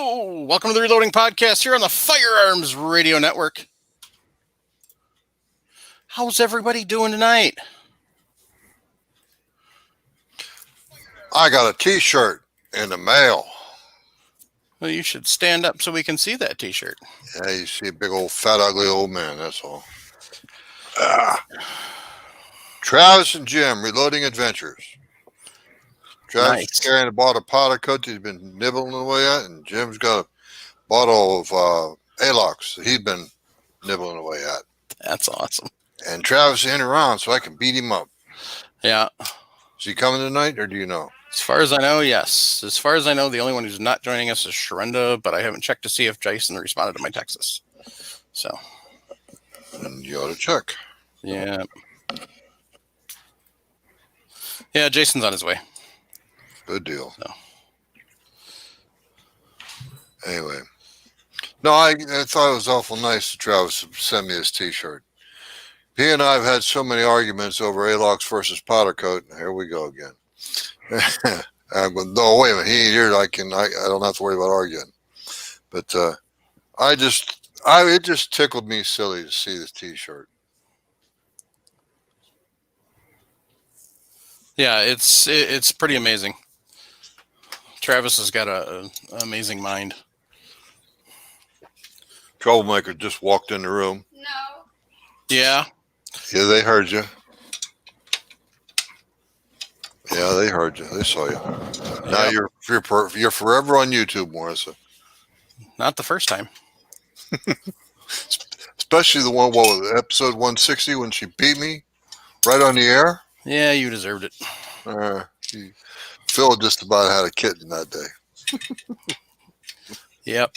Hello, welcome to the Reloading Podcast here on the Firearms Radio Network. How's everybody doing tonight? I got a t-shirt in the mail. Well, you should stand up so we can see that t-shirt. Yeah, you see a big old fat ugly old man, that's all. Travis and Jim, Reloading Adventures. Travis is carrying a bottle of powder coat that he's been nibbling away at, and Jim's got a bottle of Alox that he's been nibbling away at. That's awesome. And Travis ain't around, so I can beat him up. Yeah. Is he coming tonight, or do you know? As far as I know, yes. As far as I know, the only one who's not joining us is Sharenda, but I haven't checked to see if Jason responded to my texts. So. And you ought to check. Yeah. Yeah, Jason's on his way. Good deal. So. Anyway. No, I thought it was awful nice that Travis sent me his t-shirt. He and I have had so many arguments over Alox versus powder coat. Here we go again. No, wait a minute. He ain't here. I don't have to worry about arguing. But it just tickled me silly to see this t-shirt. Yeah, it's pretty amazing. Travis has got an amazing mind. Troublemaker just walked in the room. No. Yeah. Yeah, they heard you. Yeah, they heard you. They saw you. Now you're forever on YouTube, Morrison. Not the first time. Especially the one, episode 160 when she beat me right on the air. Yeah, you deserved it. Phil just about had a kitten that day. Yep.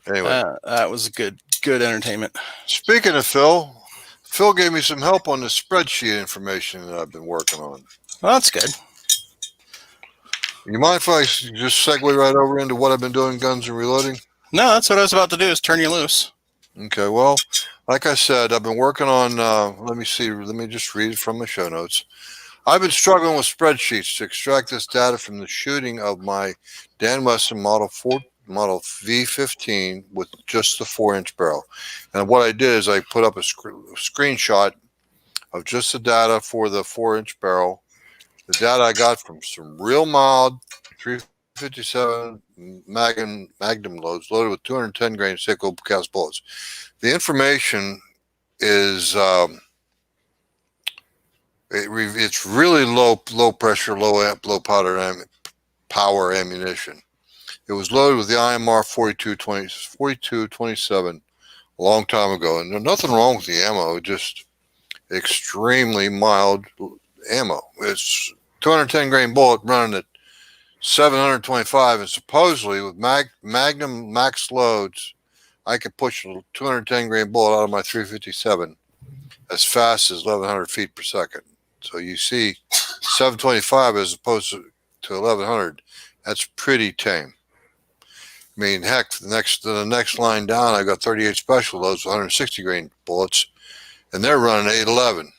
Anyway, that was good entertainment. Speaking of Phil gave me some help on the spreadsheet information that I've been working on. Well, that's good. You mind if I just segue right over into what I've been doing, Guns and Reloading? No, that's what I was about to do, is turn you loose. Okay, well, like I said, I've been working on, let me just read it from the show notes. I've been struggling with spreadsheets to extract this data from the shooting of my Dan Wesson Model V15 with just the 4-inch barrel. And what I did is I put up a screenshot of just the data for the 4-inch barrel. The data I got from some real mild 357 Magnum loads loaded with 210 grain single cast bullets. The information is it's really low pressure, low amp, low power ammunition. It was loaded with the IMR 4227 a long time ago, and there's nothing wrong with the ammo. Just extremely mild ammo. It's 210 grain bullet running at 725, and supposedly with Magnum max loads, I could push a 210 grain bullet out of my 357 as fast as 1100 feet per second. So you see 725 as opposed to 1100. That's pretty tame. I mean, heck, the next line down, I got 38 special loads with 160 grain bullets, and they're running 811.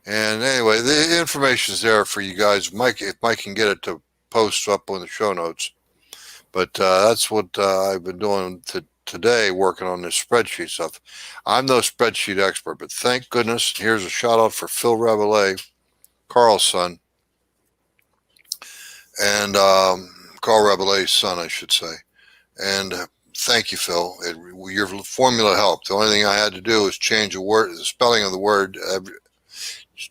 And anyway, the information is there for you guys. If Mike can get it to post up on the show notes. But that's what I've been doing today, working on this spreadsheet stuff. I'm no spreadsheet expert, but thank goodness. Here's a shout out for Phil Rabelais, Carl's son, and Carl Rabelais' son, I should say. And thank you, Phil. Your formula helped. The only thing I had to do was change the spelling of the word.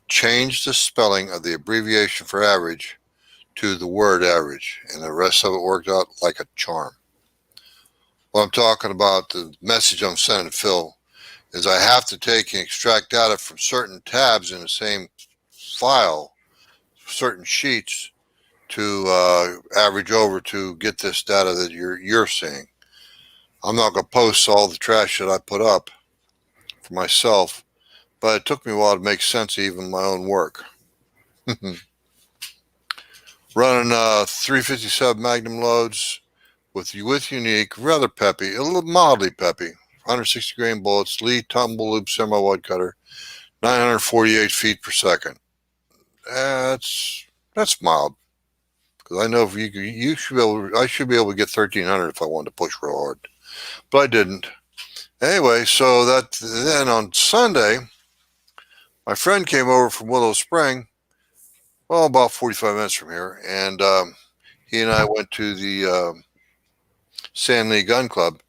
Change the spelling of the abbreviation for average to the word average, and the rest of it worked out like a charm. What I'm talking about, the message I'm sending to Phil, is I have to take and extract data from certain tabs in the same file, certain sheets, to average over to get this data that you're seeing. I'm not going to post all the trash that I put up for myself, but it took me a while to make sense of even my own work. Running 357 Magnum loads with unique, rather peppy, a little mildly peppy, 160 grain bullets, Lee tumble loop semi-wide cutter, 948 feet per second. That's mild. because I know if you should be able. I should be able to get 1,300 if I wanted to push real hard, but I didn't. Anyway, so then on Sunday, my friend came over from Willow Spring, well, about 45 minutes from here, and he and I went to the San Lee Gun Club.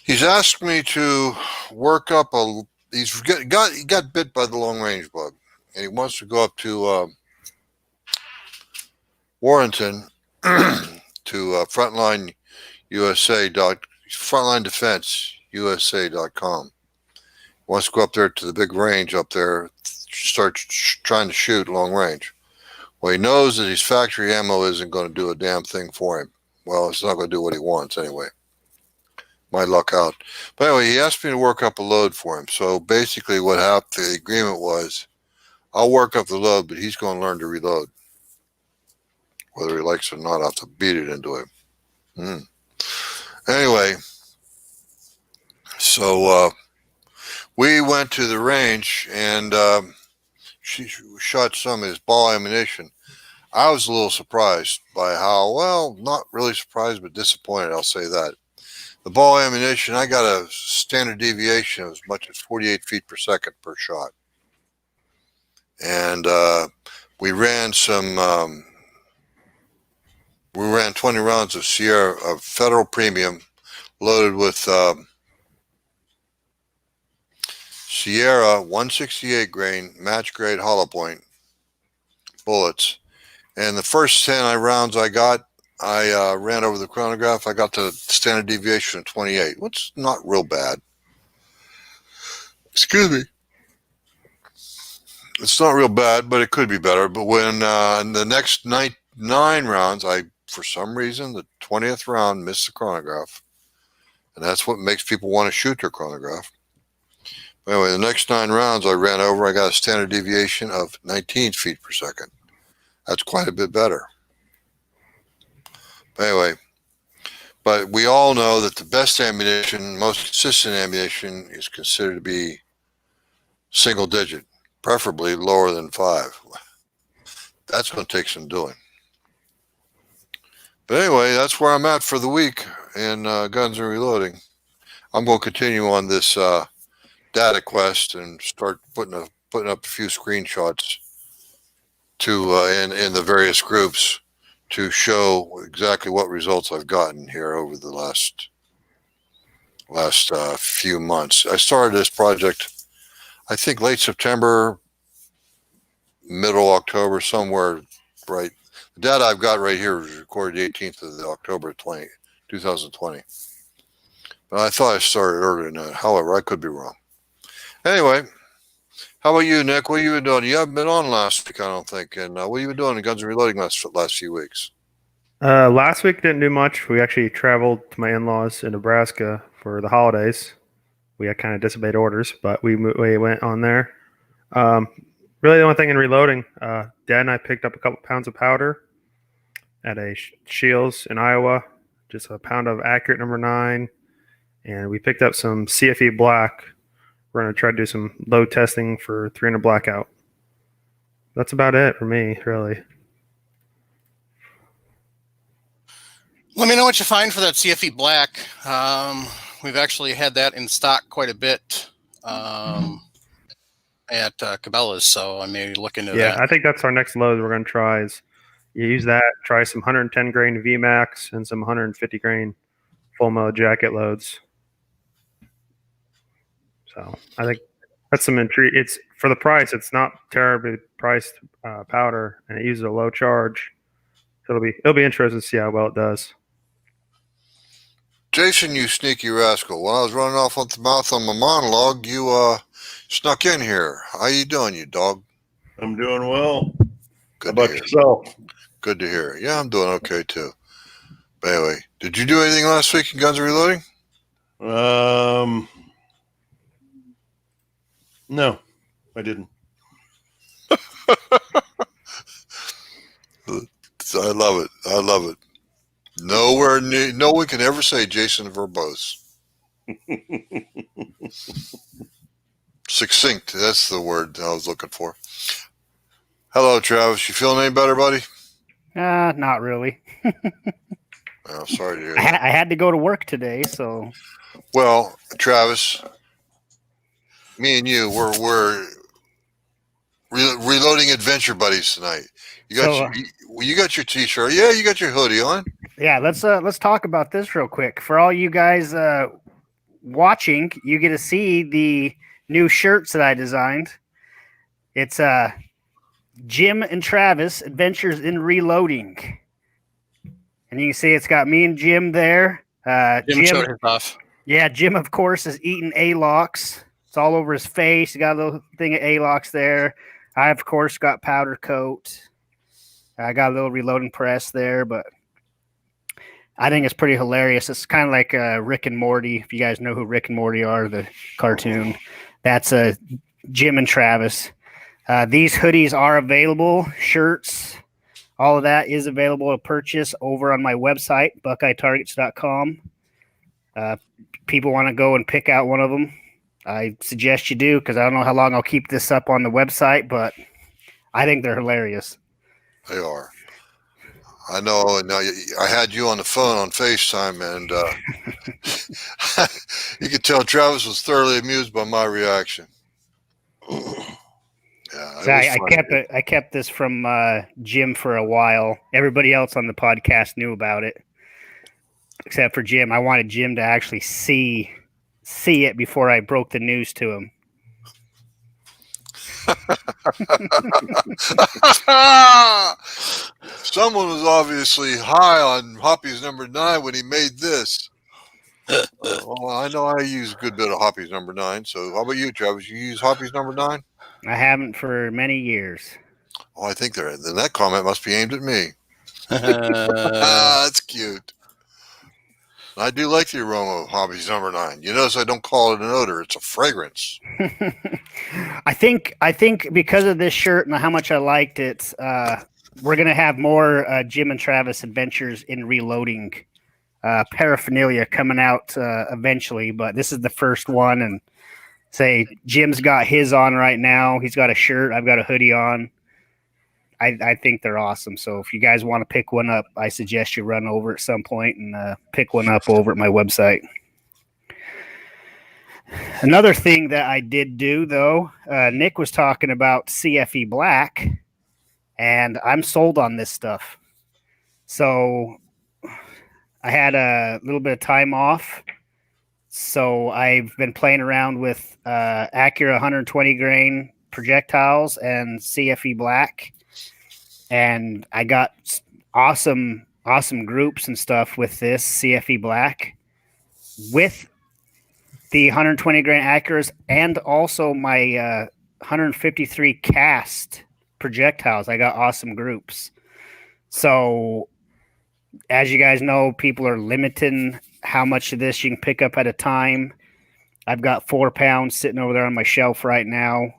He's asked me to work up a. He got bit by the long range bug, and he wants to go up to Warrenton to Frontline USA Frontline Defense USA.com. Wants to go up there to the big range up there, start trying to shoot long range. Well, he knows that his factory ammo isn't going to do a damn thing for him. Well, it's not going to do what he wants anyway. Might luck out. But anyway, he asked me to work up a load for him. So basically what happened, the agreement was, I'll work up the load, but he's going to learn to reload. Whether he likes it or not, I have to beat it into him. Anyway, so we went to the range, and she shot some of his ball ammunition. I was a little surprised by how, well, not really surprised, but disappointed, I'll say that. The ball ammunition, I got a standard deviation of as much as 48 feet per second per shot. And we ran 20 rounds of Federal Premium loaded with Sierra 168 grain match grade hollow point bullets. And the first 10 rounds I got, I ran over the chronograph. I got the standard deviation of 28, which is not real bad. Excuse me. It's not real bad, but it could be better. But when in the next nine rounds, for some reason, the 20th round missed the chronograph. And that's what makes people want to shoot their chronograph. But anyway, the next 9 rounds I ran over, I got a standard deviation of 19 feet per second. That's quite a bit better. Anyway, but we all know that the best ammunition, most consistent ammunition, is considered to be single digit, preferably lower than 5. That's going to take some doing. But anyway, that's where I'm at for the week in Guns and Reloading. I'm going to continue on this data quest and start putting up a few screenshots to in the various groups to show exactly what results I've gotten here over the last few months. I started this project, I think, late September, middle October, somewhere right. The data I've got right here was recorded the 18th of October 2020. But I thought I started earlier than that. However, I could be wrong. Anyway, how about you, Nick? What have you been doing? You haven't been on last week, I don't think. And what have you been doing in Guns and Reloading last few weeks? Last week didn't do much. We actually traveled to my in-laws in Nebraska for the holidays. We had kind of disobeyed orders, but we went on there. Really, the only thing in reloading, Dad and I picked up a couple pounds of powder at a Shields in Iowa, just a pound of accurate number 9, and we picked up some CFE Black. We're going to try to do some load testing for 300 Blackout. That's about it for me, really. Let me know what you find for that CFE Black. We've actually had that in stock quite a bit at Cabela's, so I may look into that. Yeah, I think that's our next load we're going to try is you use that, try some 110 grain VMAX and some 150 grain full mode jacket loads. So I think that's some intrigue. It's for the price. It's not terribly priced powder, and it uses a low charge. So it'll be interesting to see how well it does. Jason, you sneaky rascal! When I was running off with the mouth on my monologue, you snuck in here. How you doing, you dog? I'm doing well. Good How to about hear. yourself? Good to hear. Yeah, I'm doing okay too. But anyway, did you do anything last week in Guns and Reloading? No, I didn't. I love it. I love it. Nowhere near, no one can ever say Jason verbose. Succinct. That's the word I was looking for. Hello, Travis. You feeling any better, buddy? Not really. Oh, sorry to hear I that. had to go to work today, so Well, Travis, me and you, we're reloading adventure buddies tonight. You got your t-shirt. Yeah, you got your hoodie on. yeah. Let's talk about this real quick. For all you guys watching, you get to see the new shirts that I designed. It's Jim and Travis Adventures in Reloading, and you can see it's got me and Jim there. Jim showed his off. Yeah, Jim, of course, is eating A-locks. It's all over his face. He got a little thing of A-locks there. I, of course, got powder coat. I got a little reloading press there, but I think it's pretty hilarious. It's kind of like Rick and Morty. If you guys know who Rick and Morty are, the cartoon. That's Jim and Travis. These hoodies are available. Shirts, all of that is available to purchase over on my website, BuckeyeTargets.com. People want to go and pick out one of them, I suggest you do, because I don't know how long I'll keep this up on the website, but I think they're hilarious. They are. I know. Now I had you on the phone on FaceTime, and you could tell Travis was thoroughly amused by my reaction. Yeah, So I kept this from Jim for a while. Everybody else on the podcast knew about it, except for Jim. I wanted Jim to actually see it before I broke the news to him. Someone was obviously high on Hoppy's number 9 when he made this. Well, I know I use a good bit of Hoppy's number 9. So how about you, Travis? You use Hoppy's number 9? I haven't for many years. Oh, I think then that comment must be aimed at me. That's cute. I do like the aroma of Hoppy's number 9. You notice I don't call it an odor; it's a fragrance. I think because of this shirt and how much I liked it, we're gonna have more Jim and Travis Adventures in Reloading paraphernalia coming out eventually. But this is the first one, and say Jim's got his on right now. He's got a shirt. I've got a hoodie on. I think they're awesome. So if you guys want to pick one up, I suggest you run over at some point and pick one up over at my website. Another thing that I did do, though, Nick was talking about CFE Black, and I'm sold on this stuff. So I had a little bit of time off, so I've been playing around with Acura 120 grain projectiles and CFE Black, and I got awesome groups and stuff with this CFE Black with the 120 grain Acuras and also my 153 cast projectiles. I got awesome groups. So as you guys know, people are limiting how much of this you can pick up at a time. I've got 4 pounds sitting over there on my shelf right now.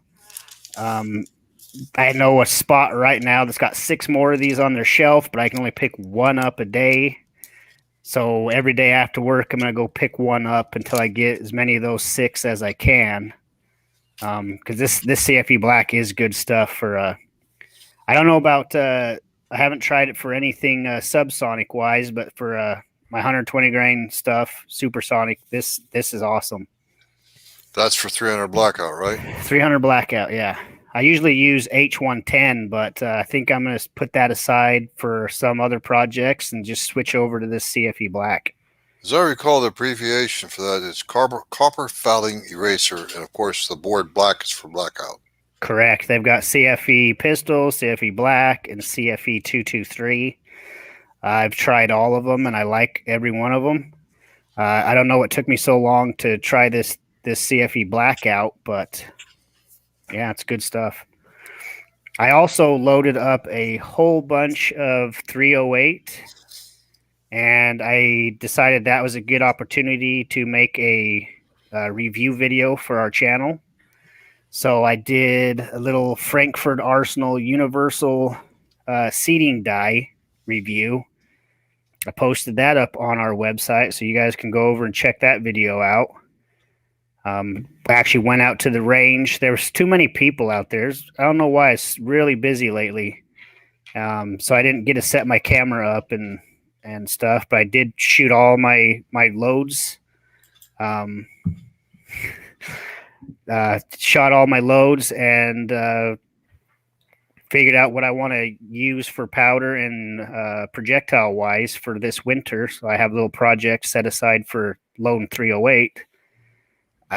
I know a spot right now that's got 6 more of these on their shelf, but I can only pick one up a day. So every day after work, I'm going to go pick one up until I get as many of those 6 as I can. Because this CFE Black is good stuff for, I don't know about, I haven't tried it for anything subsonic wise, but for my 120 grain stuff, supersonic, this is awesome. That's for 300 blackout, right? 300 blackout, yeah. I usually use H110, but I think I'm going to put that aside for some other projects and just switch over to this CFE Black. As I recall, the abbreviation for that is copper fouling eraser, and of course, the board black is for blackout. Correct. They've got CFE Pistol, CFE Black, and CFE 223. I've tried all of them, and I like every one of them. I don't know what took me so long to try this CFE Black out, but yeah, it's good stuff. I also loaded up a whole bunch of 308, and I decided that was a good opportunity to make a review video for our channel. So I did a little Frankford Arsenal Universal seating die review. I posted that up on our website, so you guys can go over and check that video out. I actually went out to the range. There was too many people out there. I don't know why it's really busy lately. So I didn't get to set my camera up and stuff, but I did shoot all my loads. Shot all my loads and figured out what I want to use for powder and projectile wise for this winter. So I have a little project set aside for loading 308.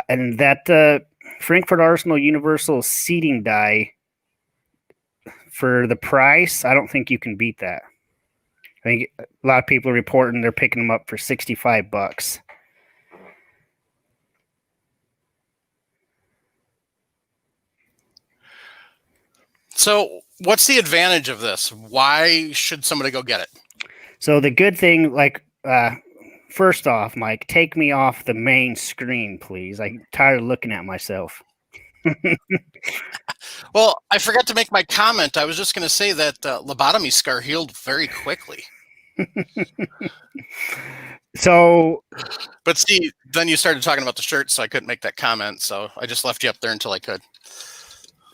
And that Frankford Arsenal Universal seating die, for the price, I don't think you can beat that. I think a lot of people are reporting they're picking them up for $65. So, what's the advantage of this? Why should somebody go get it? So the good thing, first off, Mike, take me off the main screen, please. I'm tired of looking at myself. Well, I forgot to make my comment. I was just going to say that lobotomy scar healed very quickly. So, but see, then you started talking about the shirt, so I couldn't make that comment. So I just left you up there until I could.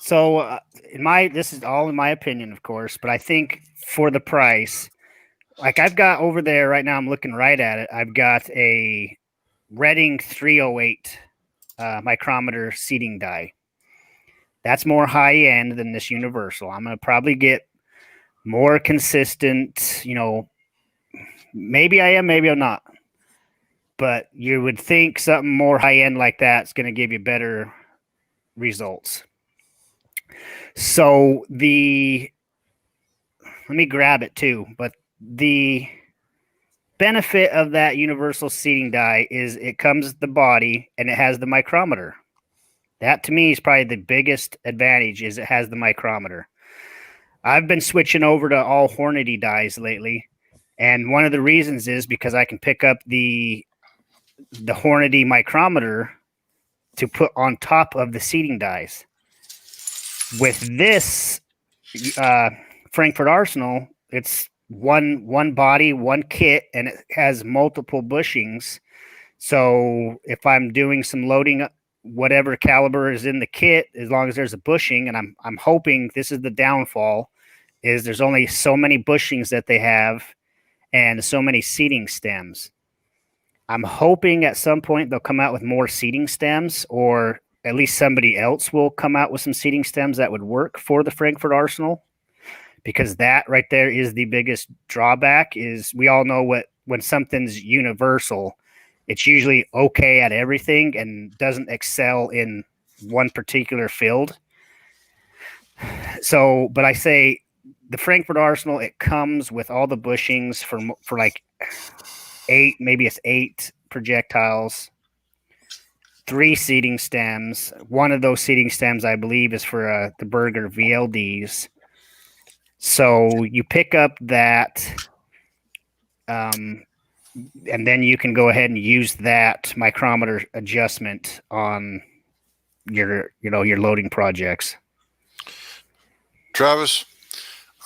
So, this is all in my opinion, of course, but I think for the price, like I've got over there right now, I'm looking right at it. I've got a Reading 308 micrometer seating die. That's more high end than this Universal. I'm going to probably get more consistent, maybe I am, maybe I'm not. But you would think something more high end like that is going to give you better results. So let me grab it too. But the benefit of that universal seating die is it comes with the body and it has the micrometer. That to me is probably the biggest advantage, is it has the micrometer. I've been switching over to all Hornady dies lately. And one of the reasons is because I can pick up the Hornady micrometer to put on top of the seating dies. With this Frankford Arsenal, it's one body, one kit, and it has multiple bushings. So if I'm doing some loading, whatever caliber is in the kit, as long as there's a bushing, and I'm hoping this is the downfall, is there's only so many bushings that they have and so many seating stems. I'm hoping at some point they'll come out with more seating stems, or at least somebody else will come out with some seating stems that would work for the Frankford Arsenal, because that right there is the biggest drawback. Is we all know when something's universal, it's usually okay at everything and doesn't excel in one particular field. So, but I say the Frankford Arsenal, it comes with all the bushings for like 8 projectiles, 3 seating stems. One of those seating stems, I believe, is for the Berger VLDs. So you pick up that, and then you can go ahead and use that micrometer adjustment on your loading projects. Travis,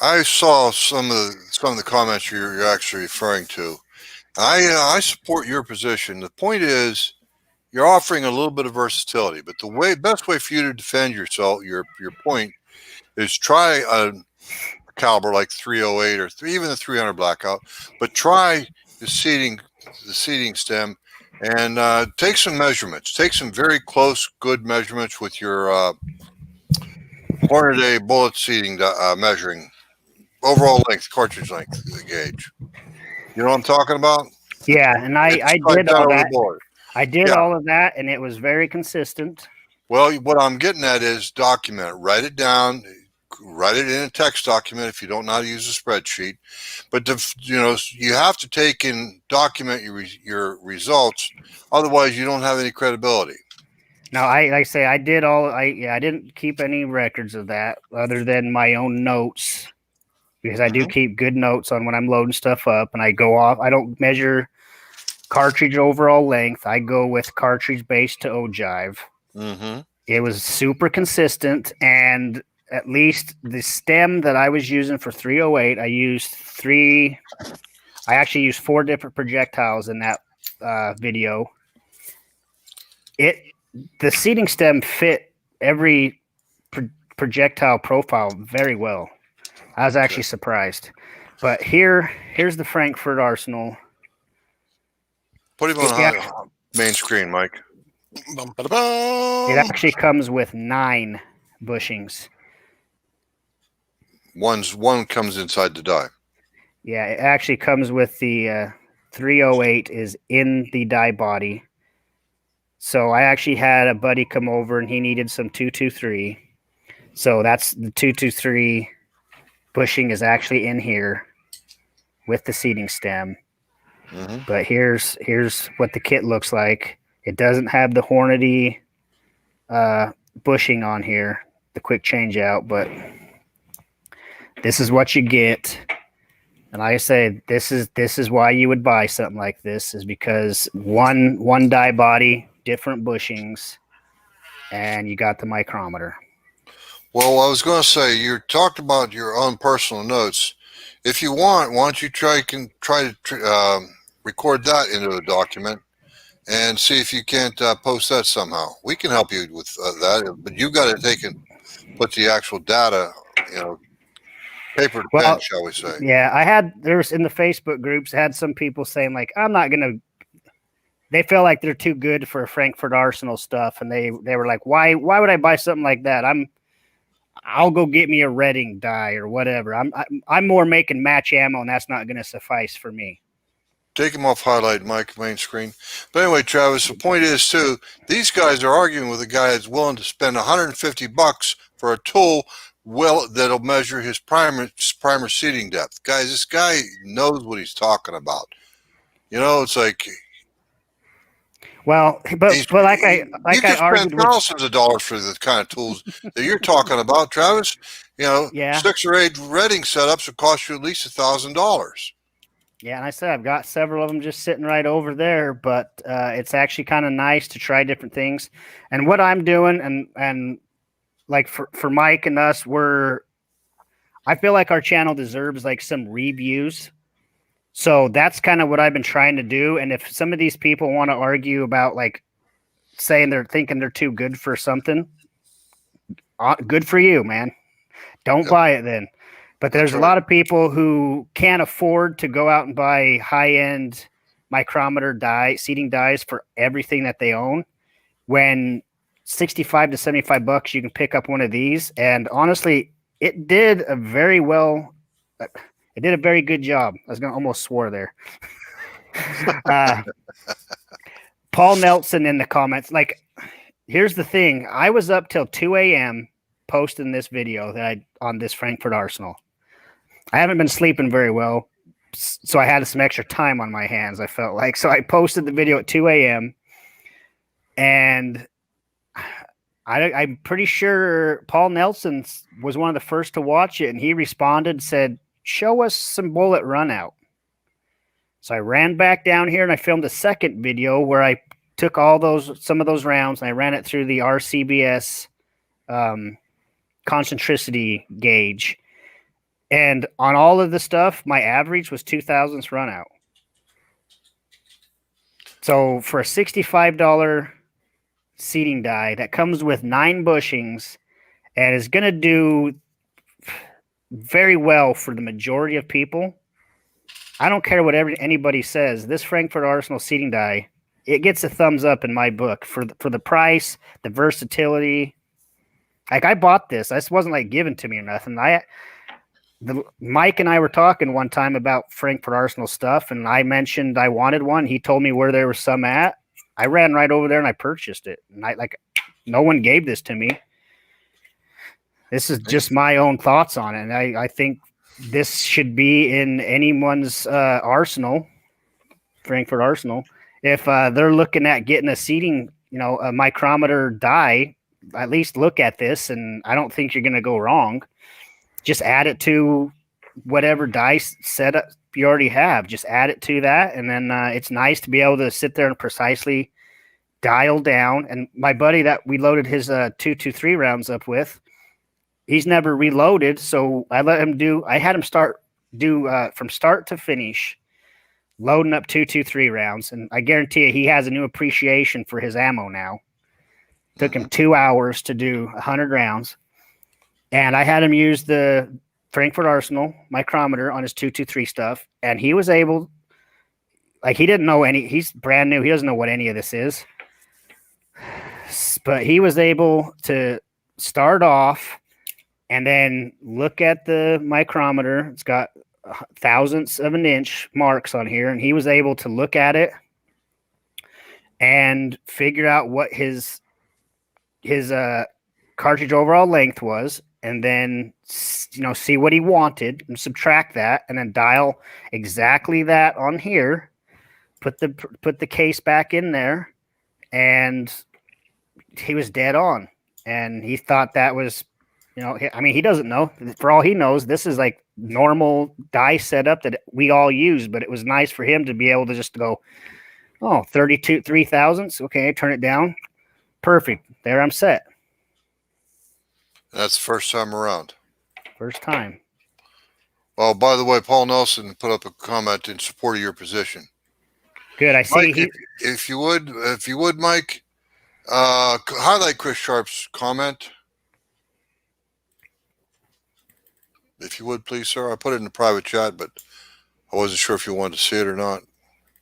I saw some of the comments you're actually referring to. I support your position. The point is, you're offering a little bit of versatility, but the best way for you to defend yourself, your point, is try a caliber like 308 or even the 300 blackout, but try the seating stem and take some measurements. Take some very close, good measurements with your Hornady bullet seating measuring overall length, cartridge length gauge. You know what I'm talking about? Yeah, and I did all that. I did all of that, and it was very consistent. Well, what I'm getting at is document it. Write it down. Write it in a text document if you don't know how to use a spreadsheet. But you have to take and document your results. Otherwise, you don't have any credibility. Now, I didn't keep any records of that other than my own notes, because I do keep good notes on when I'm loading stuff up, and I go off. I don't measure cartridge overall length. I go with cartridge base to ogive. Mm-hmm. It was super consistent, and at least the stem that I was using for 308, I actually used 4 different projectiles in that video. The seating stem fit every projectile profile very well. I was actually surprised. But here's the Frankfurt Arsenal. Put him on Yeah. main screen, Mike. Bum, ba, It bum. actually comes with 9 bushings. One comes inside the die. Yeah, it actually comes with the 308 is in the die body. So I actually had a buddy come over and he needed some 223. So that's the 223 bushing is actually in here with the seating stem. Mm-hmm. But here's what the kit looks like. It doesn't have the Hornady bushing on here, the quick change out, but this is what you get. And like I say, this is why you would buy something like this, is because one die body, different bushings, and you got the micrometer. Well, I was going to say, you talked about your own personal notes. If you want, why don't you try to record that into a document and see if you can't post that somehow. We can help you with that, but you've got to take and put the actual data, paper to pen, shall we say. Yeah, there's in the Facebook groups, had some people saying like, they feel like they're too good for Frankfurt Arsenal stuff. And they were like, why would I buy something like that? I'll go get me a Reading die or whatever. I'm more making match ammo, and that's not going to suffice for me. Take him off highlight, Mike, main screen. But anyway, Travis, the point is too, these guys are arguing with a guy that's willing to spend $150 for a tool that'll measure his primer seating depth. Guys, this guy knows what he's talking about. It's like, well, but like I argued with, thousands of dollars for the kind of tools that you're talking about, Travis. Yeah. 6 or 8 Reading setups would cost you at least $1,000. Yeah, and I said I've got several of them just sitting right over there, but it's actually kind of nice to try different things. And what I'm doing, and like for Mike and us, I feel like our channel deserves like some reviews. So that's kind of what I've been trying to do. And if some of these people want to argue about like saying they're thinking they're too good for something, good for you, man. Don't buy it then. But there's a lot of people who can't afford to go out and buy high-end micrometer seating dies for everything that they own. When $65 to $75, you can pick up one of these. And honestly, it did a very good job. I was going to almost swore there. Paul Nelson in the comments, like, here's the thing. I was up till 2 a.m. posting this video on this Frankfurt Arsenal. I haven't been sleeping very well, so I had some extra time on my hands, I felt like. So I posted the video at 2 a.m. And I'm pretty sure Paul Nelson was one of the first to watch it, and he responded, said, show us some bullet run out. So I ran back down here and I filmed a second video where I took some of those rounds and I ran it through the RCBS concentricity gauge. And on all of the stuff, my average was 2,000ths run out. So for a $65 seating die that comes with 9 bushings and is going to do very well for the majority of people, I don't care what anybody says. This Frankfurt Arsenal seating die, it gets a thumbs up in my book for the price, the versatility. Like, I bought this. This wasn't like given to me or nothing. Mike and I were talking one time about Frankfurt Arsenal stuff, and I mentioned I wanted one. He told me where there was some at. I ran right over there and I purchased it. And no one gave this to me. This is just my own thoughts on it. And I think this should be in anyone's arsenal, Frankfurt Arsenal. If they're looking at getting a seating, a micrometer die, at least look at this, and I don't think you're going to go wrong. Just add it to whatever dice setup you already have. Just add it to that, and then it's nice to be able to sit there and precisely dial down. And my buddy that we loaded his 223 rounds up with, he's never reloaded, so I had him do from start to finish, loading up 223 rounds, and I guarantee you he has a new appreciation for his ammo now. Took him 2 hours to do 100 rounds. And I had him use the Frankford Arsenal micrometer on his 223 stuff, and he was able, like, he didn't know any. He's brand new. He doesn't know what any of this is, but he was able to start off and then look at the micrometer. It's got thousandths of an inch marks on here, and he was able to look at it and figure out what his cartridge overall length was, and then see what he wanted and subtract that, and then dial exactly that on here, put the case back in there, and he was dead on. And he thought that was, I mean, he doesn't know. For all he knows, this is like normal die setup that we all use, but it was nice for him to be able to just go, oh, 32 3,000ths. Okay, turn it down. Perfect. There, I'm set. That's the first time around. First time. Well, by the way, Paul Nelson put up a comment in support of your position. Good. I see. Mike, if you would, Mike, highlight Chris Sharp's comment. If you would, please, sir. I put it in the private chat, but I wasn't sure if you wanted to see it or not.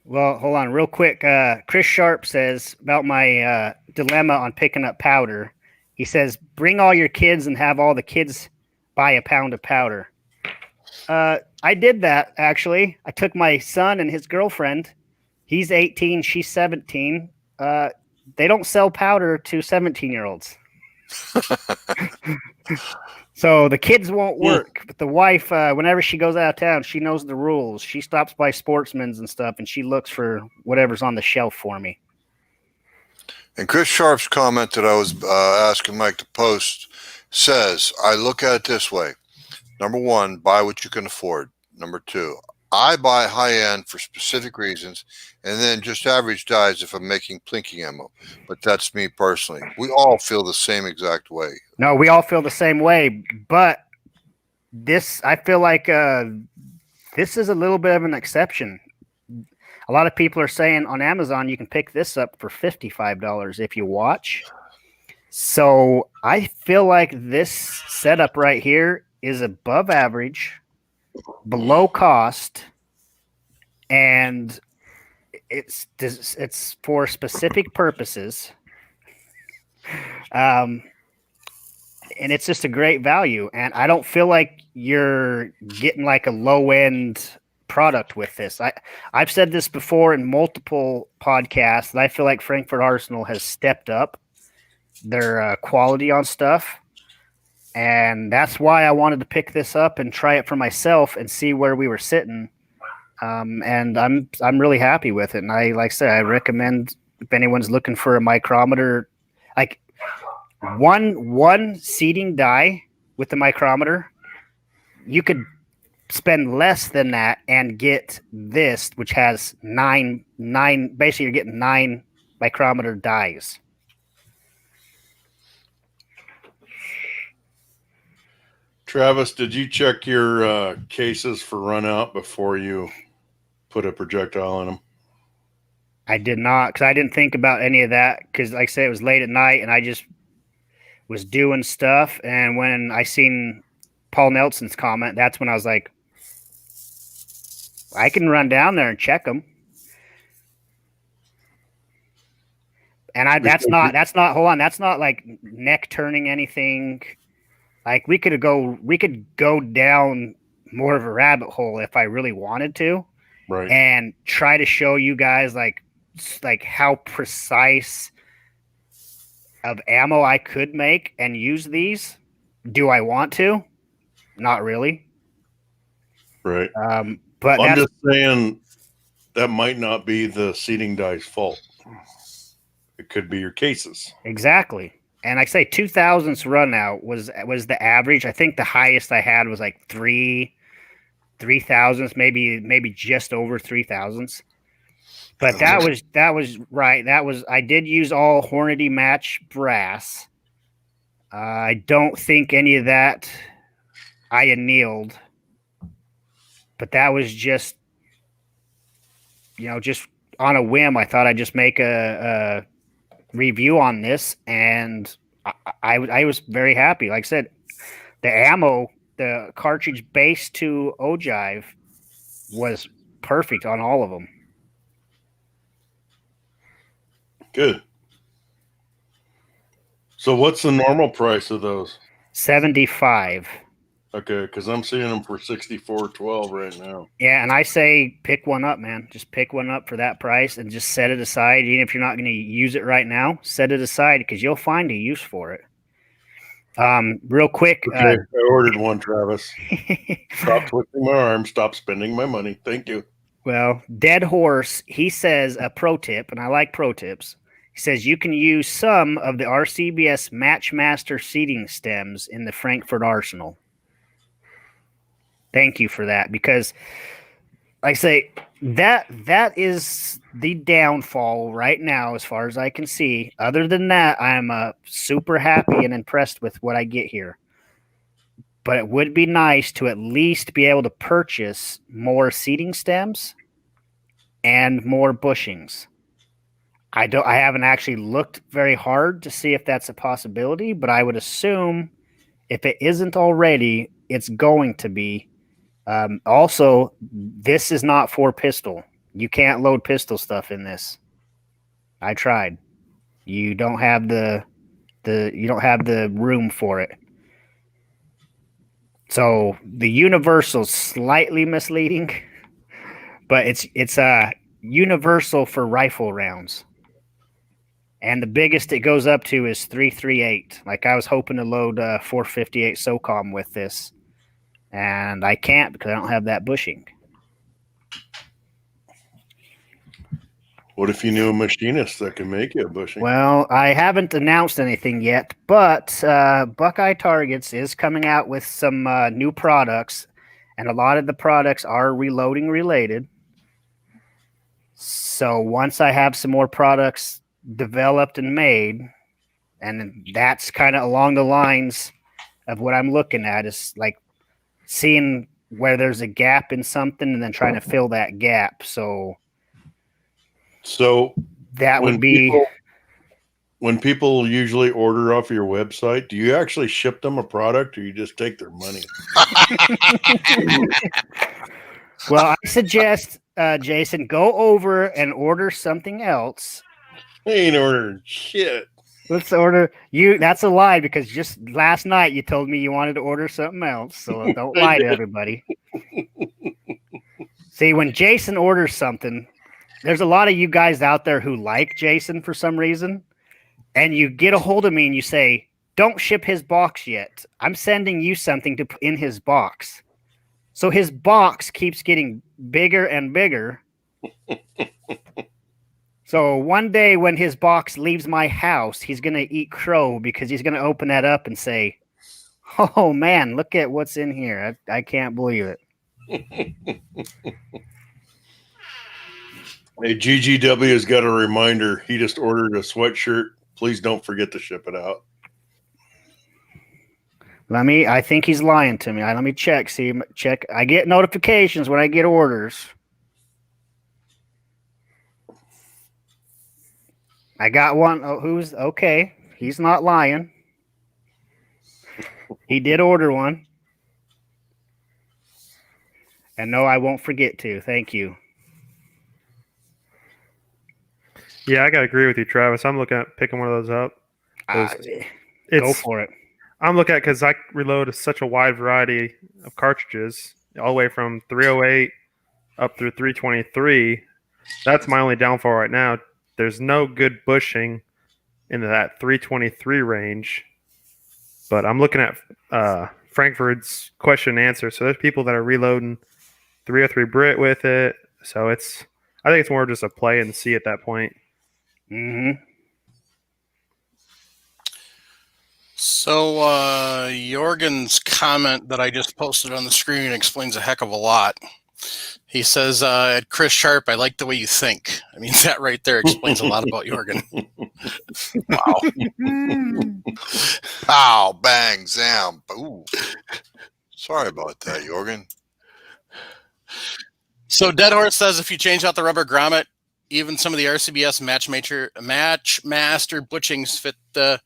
Well, hold on real quick. Chris Sharp says about my dilemma on picking up powder. He says, bring all your kids and have all the kids buy a pound of powder. I did that, actually. I took my son and his girlfriend. He's 18. She's 17. They don't sell powder to 17-year-olds. So the kids won't work. But the wife, whenever she goes out of town, she knows the rules. She stops by Sportsman's and stuff, and she looks for whatever's on the shelf for me. And Chris Sharp's comment that I was asking Mike to post says, I look at it this way. Number one, buy what you can afford. Number two, I buy high-end for specific reasons, and then just average dies if I'm making plinking ammo. But that's me personally. We all feel the same exact way. No, we all feel the same way. But this, I feel like this is a little bit of an exception. A lot of people are saying on Amazon you can pick this up for $55 if you watch. So I feel like this setup right here is above average, below cost, and it's for specific purposes. And it's just a great value. And I don't feel like you're getting like a low end product with this. I've said this before in multiple podcasts that I feel like Frankford Arsenal has stepped up their quality on stuff, and that's why I wanted to pick this up and try it for myself and see where we were sitting. And I'm really happy with it. And like I said, I recommend if anyone's looking for a micrometer, like one seating die with the micrometer, you could spend less than that and get this, which has nine. Basically, you're getting 9 micrometer dies. Travis, did you check your cases for run out before you put a projectile in them? I did not, because I didn't think about any of that, because like I said, it was late at night and I just was doing stuff. And when I seen Paul Nelson's comment, that's when I was like, I can run down there and check them. And that's not like neck turning anything. Like we could go down more of a rabbit hole if I really wanted to, right? And try to show you guys like how precise of ammo I could make and use these. Do I want to? Not really. Right. But I'm just saying that might not be the seating die's fault. It could be your cases. Exactly. And like I say, 2000s run out was the average. I think the highest I had was like 3,000s, maybe just over 3,000s. But that was right. I did use all Hornady match brass. I don't think any of that I annealed, but that was just just on a whim. I thought I'd just make a review on this, and I was very happy. Like I said, the ammo the cartridge base to ogive was perfect on all of them. Good. So what's the normal price of those? 75. Okay, because I'm seeing them for $64.12 right now. Yeah, and I say pick one up, man. Just pick one up for that price and just set it aside. Even if you're not going to use it right now, set it aside because you'll find a use for it. Real quick. Okay, I ordered one, Travis. Stop twisting my arm. Stop spending my money. Thank you. Well, Dead Horse, he says a pro tip, and I like pro tips. He says you can use some of the RCBS Matchmaster seating stems in the Frankford Arsenal. Thank you for that, because like I say, that is the downfall right now as far as I can see. Other than that, I'm super happy and impressed with what I get here. But it would be nice to at least be able to purchase more seating stems and more bushings. I haven't actually looked very hard to see if that's a possibility, but I would assume if it isn't already, it's going to be. Also, this is not for pistol. You can't load pistol stuff in this. I tried. You don't have the room for it. So the universal's slightly misleading, but it's universal for rifle rounds. And the biggest it goes up to is 338. Like I was hoping to load 458 SOCOM with this. And I can't because I don't have that bushing. What if you knew a machinist that can make you a bushing? Well, I haven't announced anything yet, but Buckeye Targets is coming out with some new products, and a lot of the products are reloading related. So once I have some more products developed and made, and that's kind of along the lines of what I'm looking at, is like seeing where there's a gap in something and then trying to fill that gap. So that would be when people usually order off your website, do you actually ship them a product or you just take their money? Well, I suggest, Jason, go over and order something else. I ain't ordering shit. Let's order you. That's a lie, because just last night you told me you wanted to order something else. So don't lie to everybody. See, when Jason orders something, there's a lot of you guys out there who like Jason for some reason. And you get a hold of me and you say, don't ship his box yet. I'm sending you something to put in his box. So his box keeps getting bigger and bigger. So one day when his box leaves my house, he's going to eat crow, because he's going to open that up and say, oh, man, look at what's in here. I can't believe it. Hey, GGW has got a reminder. He just ordered a sweatshirt. Please don't forget to ship it out. I think he's lying to me. Let me check. Check. I get notifications when I get orders. I got one. Oh, who's okay? He's not lying. He did order one. And no, I won't forget to. Thank you. Yeah, I gotta agree with you, Travis. I'm looking at picking one of those up. Go for it. I'm looking at, because I reload such a wide variety of cartridges, all the way from 308 up through 323. That's my only downfall right now. There's no good bushing into that 323 range. But I'm looking at Frankford's question and answer. So there's people that are reloading 303 Brit with it. So I think it's more just a play and see at that point. Mm-hmm. So Jorgen's comment that I just posted on the screen explains a heck of a lot. He says, at Chris Sharp, I like the way you think. I mean, that right there explains a lot about Jorgen. Wow. Pow, bang, zam. Ooh. Sorry about that, Jorgen. So Dead Horse says if you change out the rubber grommet, even some of the RCBS Matchmaster butchings fit the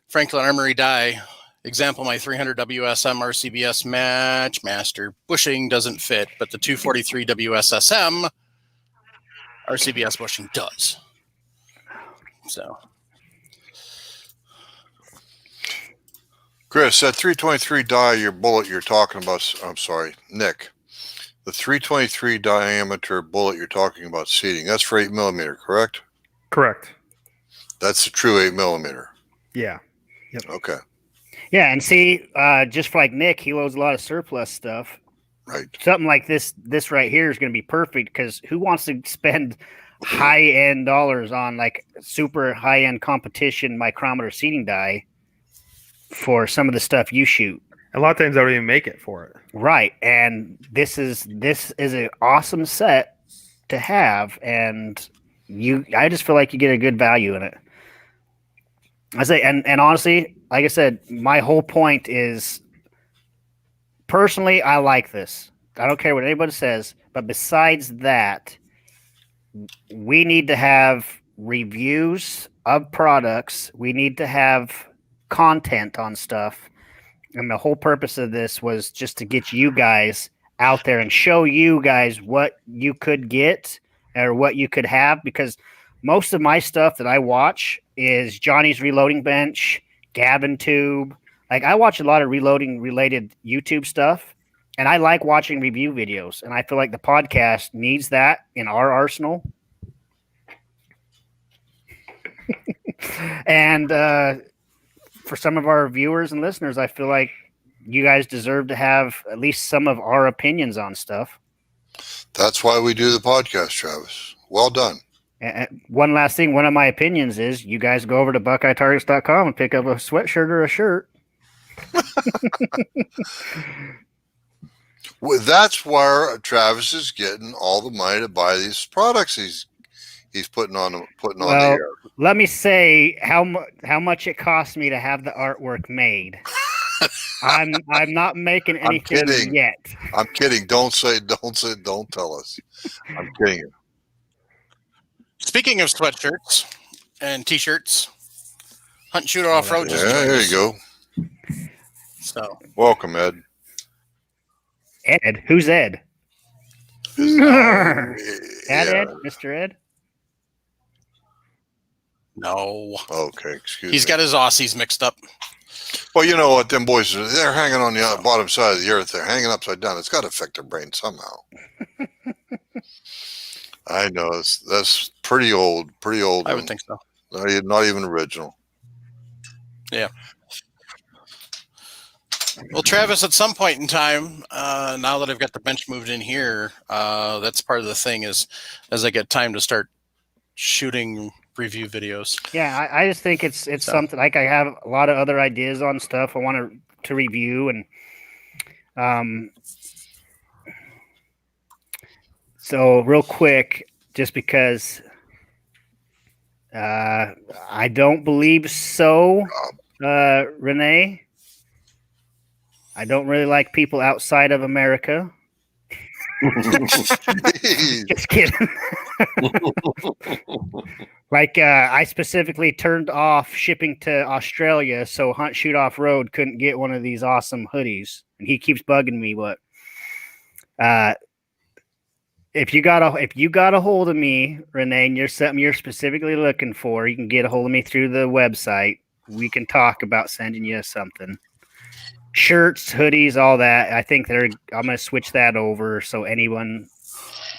Franklin Armory die. Example, my 300 WSM RCBS match master bushing doesn't fit, but the 243 WSSM RCBS bushing does. So, Chris, that 323 die, your bullet you're talking about, I'm sorry, Nick, the 323 diameter bullet you're talking about seating, that's for 8mm, correct? Correct. That's the true 8mm. Yeah. Okay, Yeah, and see, just like Nick, he loads a lot of surplus stuff. right. Something like this right here is going to be perfect because who wants to spend high-end dollars on like super high-end competition micrometer seating die for some of the stuff you shoot? A lot of times I don't even make it for it. Right, and this is an awesome set to have, and I just feel like you get a good value in it. I say, and honestly, like I said, my whole point is personally, I like this. I don't care what anybody says, but besides that, we need to have reviews of products. We need to have content on stuff. And the whole purpose of this was just to get you guys out there and show you guys what you could get or what you could have, because most of my stuff that I watch is Johnny's Reloading Bench, Gavin Tube. Like, I watch a lot of reloading related YouTube stuff, and I like watching review videos, and I feel like the podcast needs that in our arsenal. And for some of our viewers and listeners, I feel like you guys deserve to have at least some of our opinions on stuff. That's why we do the podcast, Travis. Well done. And one last thing, one of my opinions is you guys go over to BuckeyeTargets.com and pick up a sweatshirt or a shirt. Well, that's where Travis is getting all the money to buy these products he's putting on the air. Let me say how much it cost me to have the artwork made. I'm not making anything yet. I'm kidding. Don't tell us. I'm kidding you. speaking of sweatshirts and t-shirts, Hunt Shoot Off Road just Yeah, joined there us. you go. So, Welcome, Ed. Ed? Who's Ed? Yeah. Ed? Mr. Ed? no, Okay, excuse me. he's got his Aussies mixed up. Well, you know what? Them boys, they're hanging on the bottom side of the earth. They're hanging upside down. It's got to affect their brain somehow. I know. That's pretty old. I would think so. Not even original. Yeah. Well, Travis, at some point in time, now that I've got the bench moved in here, that's part of the thing is as I get time to start shooting review videos. Yeah, I just think it's something like I have a lot of other ideas on stuff I want to review, and so real quick, just because I don't believe so, Renee. I don't really like people outside of America. Just kidding. Like, I specifically turned off shipping to Australia so Hunt Shoot Off Road couldn't get one of these awesome hoodies. And he keeps bugging me, but if you got a hold of me, Renee, and you're something you're specifically looking for, you can get a hold of me through the website. We can talk about sending you something. Shirts, hoodies, all that. I think I'm going to switch that over so anyone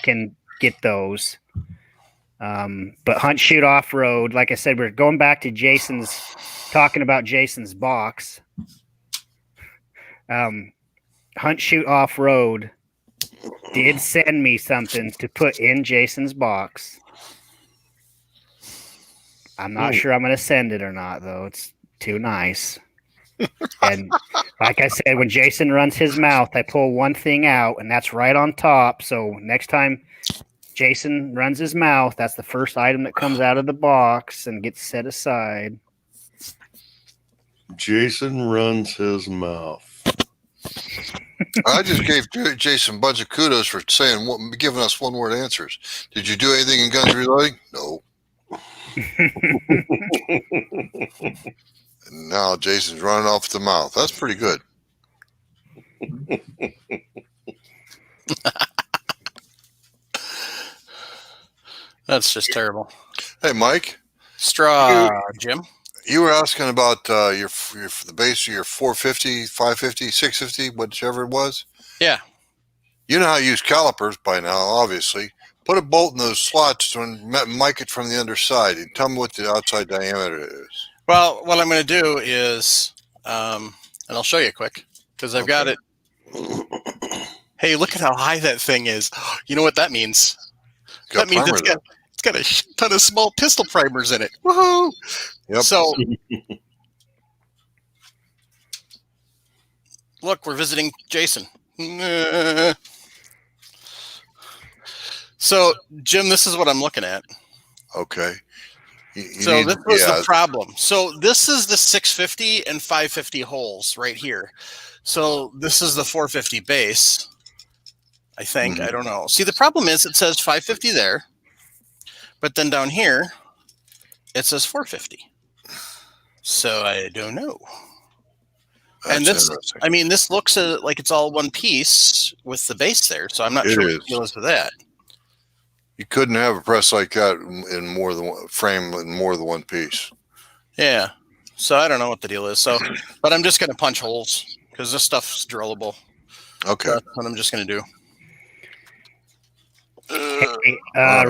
can get those. But Hunt Shoot Off Road, like I said, we're going back to talking about Jason's box. Hunt Shoot Off Road did send me something to put in Jason's box. I'm not sure I'm going to send it or not, though. It's too nice. And like I said, when Jason runs his mouth, I pull one thing out, and that's right on top. So next time Jason runs his mouth, that's the first item that comes out of the box and gets set aside. Jason runs his mouth. I just gave Jason a bunch of kudos for giving us one-word answers. Did you do anything in Guns Reloading? No. And now Jason's running off the mouth. That's pretty good. That's just terrible. Hey, Mike. Straw, Jim. You were asking about the base of your 450, 550, 650, whichever it was. Yeah. You know how to use calipers by now, obviously. Put a bolt in those slots and mic it from the underside. And tell me what the outside diameter is. Well, what I'm going to do is, and I'll show you quick because I've got it. Hey, look at how high that thing is. You know what that means? That means it's got a ton of small pistol primers in it. Woohoo! Yep. So, look, we're visiting Jason. So, Jim, this is what I'm looking at. Okay. This was the problem. So this is the 650 and 550 holes right here. So this is the 450 base, I think. I don't know. See, the problem is it says 550 there, but then down here, it says 450. So I don't know. That's and this, I mean, this looks like it's all one piece with the base there. So I'm not sure what the deal is with that. You couldn't have a press like that in more than one frame in more than one piece. Yeah. So I don't know what the deal is. So, but I'm just going to punch holes because this stuff's drillable. Okay. So that's what I'm just going to do. Hey,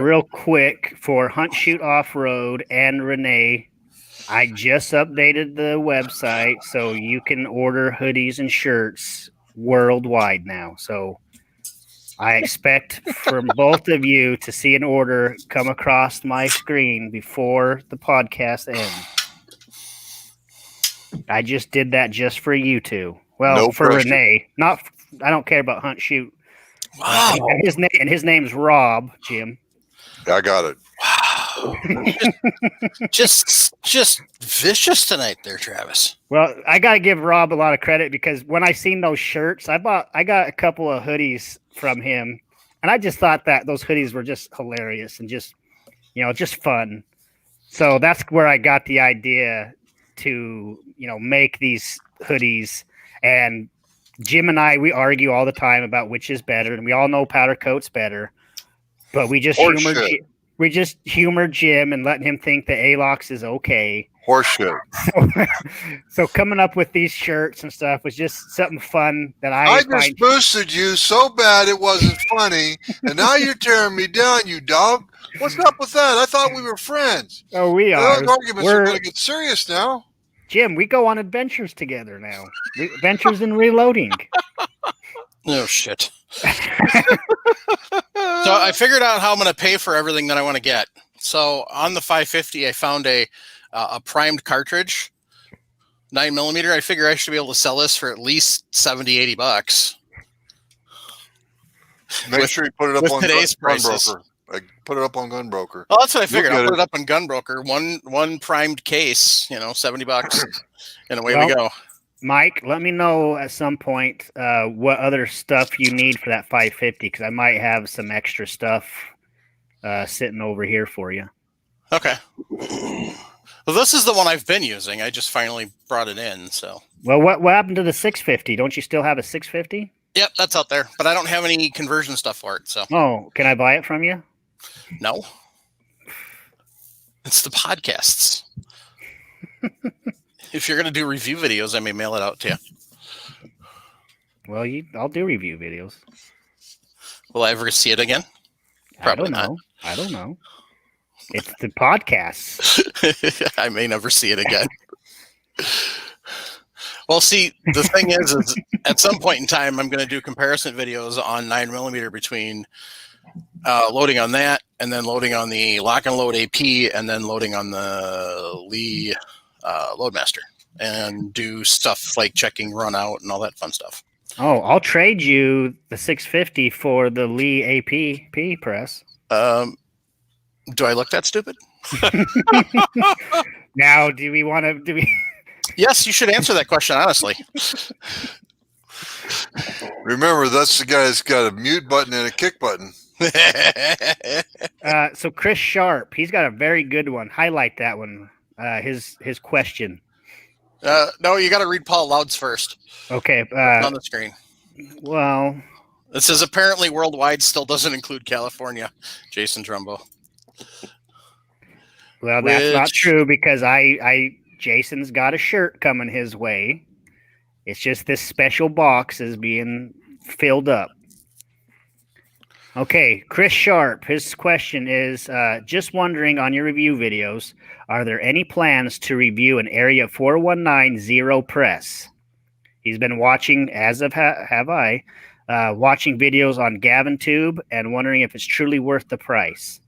real quick for Hunt Shoot Off Road and Renee, I just updated the website so you can order hoodies and shirts worldwide now. So I expect from both of you to see an order come across my screen before the podcast ends. I just did that just for you two. Well, No for pressure. Renee. I don't care about Hunt Shoot. Wow. And his name's Rob, Jim. I got it. Wow. just vicious tonight there, Travis. Well, I got to give Rob a lot of credit because when I seen those shirts, I got a couple of hoodies from him, and I just thought that those hoodies were just hilarious and just fun. So that's where I got the idea to, make these hoodies. And Jim and I, we argue all the time about which is better, and we all know powder coat's better, but we just humor Jim and letting him think that Alox is okay. Horseshit. So coming up with these shirts and stuff was just something fun that I just boosted you so bad it wasn't funny, and now you're tearing me down, you dog. What's up with that? I thought we were friends. Oh, we are. Those arguments are going to get serious now. Jim, we go on adventures together now. Adventures in reloading. Oh, shit. So I figured out how I'm going to pay for everything that I want to get. So on the 550, I found a primed cartridge, 9mm. I figure I should be able to sell this for at least $70-$80. Make sure you put it up on today's prices. Gunbroker. Put it up on Gunbroker. Oh, that's what I figured. I'll put it up on Gunbroker. One primed case, $70, and away we go. Mike, let me know at some point what other stuff you need for that 550 because I might have some extra stuff sitting over here for you. Okay. Well, this is the one I've been using. I just finally brought it in. So. Well, what happened to the 650? Don't you still have a 650? Yep, that's out there, but I don't have any conversion stuff for it. So. Oh, can I buy it from you? No. It's the podcasts. If you're going to do review videos, I may mail it out to you. Well, I'll do review videos. Will I ever see it again? Probably not. I don't know. It's the podcast. I may never see it again. Well, see, the thing is at some point in time, I'm going to do comparison videos on 9mm between loading on that and then loading on the Lock and Load AP and then loading on the Lee Loadmaster and do stuff like checking run out and all that fun stuff. Oh, I'll trade you the 650 for the Lee AP press. Do I look that stupid? Now, do we? Yes, you should answer that question honestly. Remember, that's the guy that's got a mute button and a kick button. So Chris Sharp, he's got a very good one. Highlight that one. His question. No, you got to read Paul Loud's first. Okay. It's on the screen. Well, It says apparently worldwide still doesn't include California. Jason Trumbo. well, that's not Which- true because Jason's got a shirt coming his way. It's just this special box is being filled up. Okay, Chris Sharp, his question is just wondering on your review videos, are there any plans to review an Area 419 Zero Press? He's been watching, as have I, watching videos on Gavin Tube and wondering if it's truly worth the price.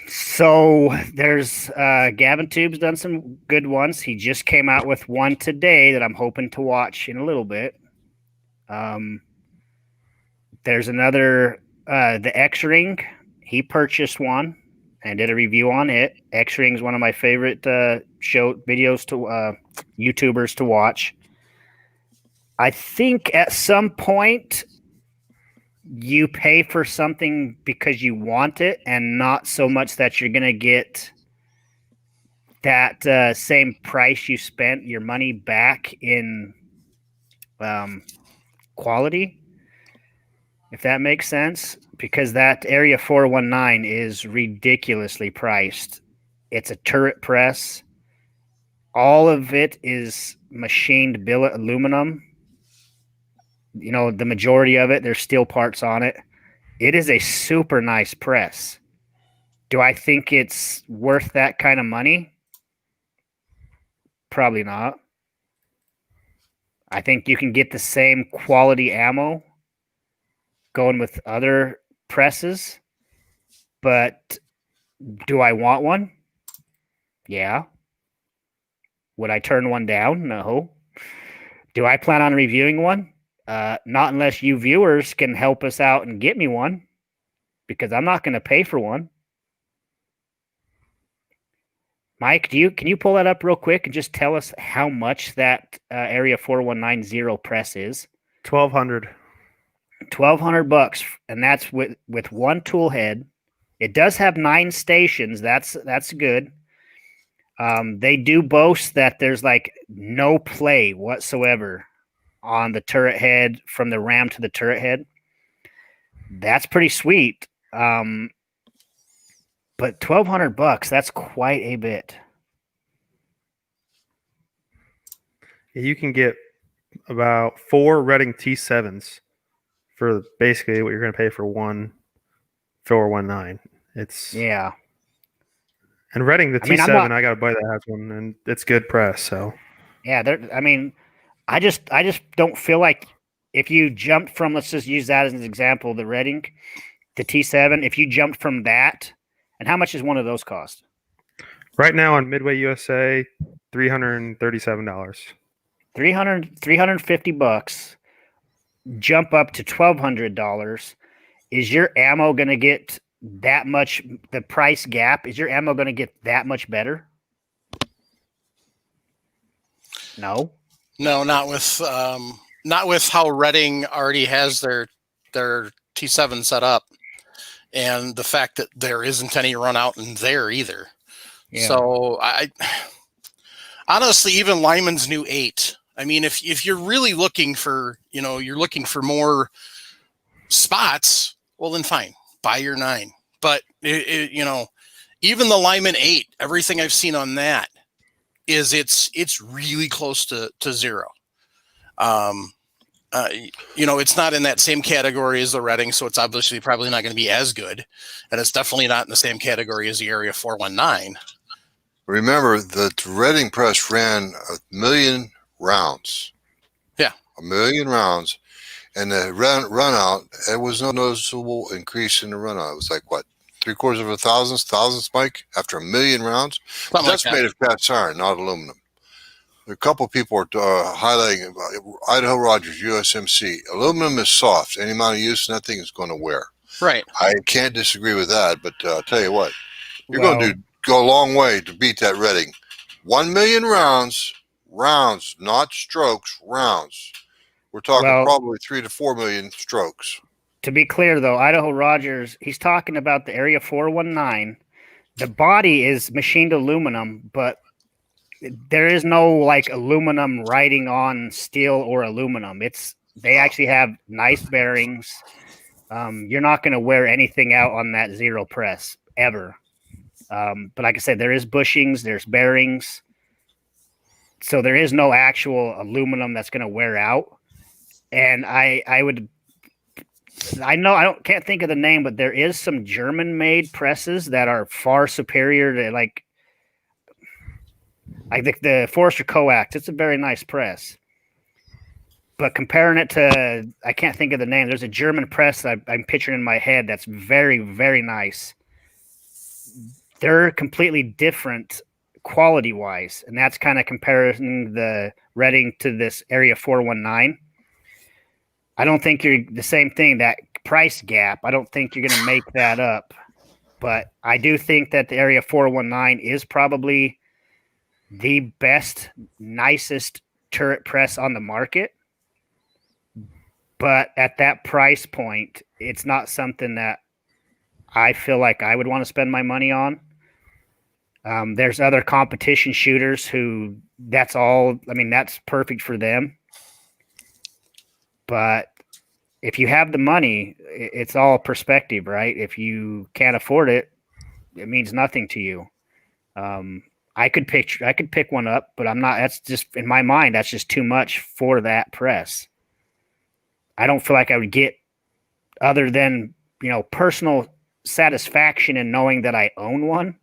So there's Gavin Tube's done some good ones. He just came out with one today that I'm hoping to watch in a little bit. There's another, the X-Ring. He purchased one and did a review on it. X-Ring is one of my favorite show videos to YouTubers to watch. I think at some point you pay for something because you want it and not so much that you're going to get that same price you spent your money back in quality, if that makes sense, because that Area 419 is ridiculously priced. It's a turret press. All of it is machined billet aluminum. You know, the majority of it, there's steel parts on it. It is a super nice press. Do I think it's worth that kind of money? Probably not. I think you can get the same quality ammo going with other presses, but do I want one? Yeah. Would I turn one down? No. Do I plan on reviewing one? Not unless you viewers can help us out and get me one, because I'm not going to pay for one. Mike, can you pull that up real quick and just tell us how much that Area 4190 press is? $1,200. $1,200, and that's with one tool head. It does have 9 stations. That's good. They do boast that there's like no play whatsoever on the turret head from the ram to the turret head. That's pretty sweet. But $1,200, that's quite a bit. Yeah, you can get about 4 Reading T7s for basically what you're going to pay for one 419. It's Yeah. And Reading the I mean, T7, I got a buddy that has one, and it's good press. So yeah, I mean, I just don't feel like if you jumped from, let's just use that as an example, the Reading, the T7, if you jumped from that, and how much does one of those cost? right now on Midway USA, $337. $350, jump up to $1,200. Is your ammo going to get that much? The price gap, is your ammo going to get that much better? No, not with how Reading already has their T7 set up, and the fact that there isn't any run out in there either. Yeah. So I honestly, even Lyman's new 8. I mean, if you're really looking for, you're looking for more spots, well then fine, buy your 9. But even the Lyman 8, everything I've seen on that is it's really close to zero. It's not in that same category as the Reading, so it's obviously probably not going to be as good, and it's definitely not in the same category as the Area 419. Remember that Reading press ran 1 million rounds. Yeah, 1 million rounds, and the run out, there was no noticeable increase in the run out. It was like what, 750,000 thousands, Mike, after 1 million rounds. That's made of cast iron, not aluminum. A couple people are highlighting Idaho Rogers USMC. Aluminum is soft. Any amount of use, nothing is going to wear. Right. I can't disagree with that, but I'll tell you what, you're going to go a long way to beat that Reading. 1 million rounds, not strokes, rounds. We're talking probably 3 to 4 million strokes. To be clear, though, Idaho Rogers, he's talking about the Area 419. The body is machined aluminum, but there is no like aluminum writing on steel or aluminum. They actually have nice bearings. You're not going to wear anything out on that zero press ever. But like I said, there is bushings, there's bearings. So there is no actual aluminum that's going to wear out. And I can't think of the name, but there is some German made presses that are far superior to like I think the Forester Coax. It's a very nice press. But comparing it to, I can't think of the name. There's a German press that I'm picturing in my head that's very, very nice. They're completely different quality-wise, and that's kind of comparing the Reading to this Area 419. I don't think you're the same thing, that price gap. I don't think you're going to make that up. But I do think that the Area 419 is probably the best, nicest turret press on the market. But at that price point, it's not something that I feel like I would want to spend my money on. There's other competition shooters who that's perfect for them. But if you have the money, it's all perspective, right? If you can't afford it, it means nothing to you. I could pick one up, but I'm not. That's just in my mind. That's just too much for that press. I don't feel like I would get other than personal satisfaction in knowing that I own one.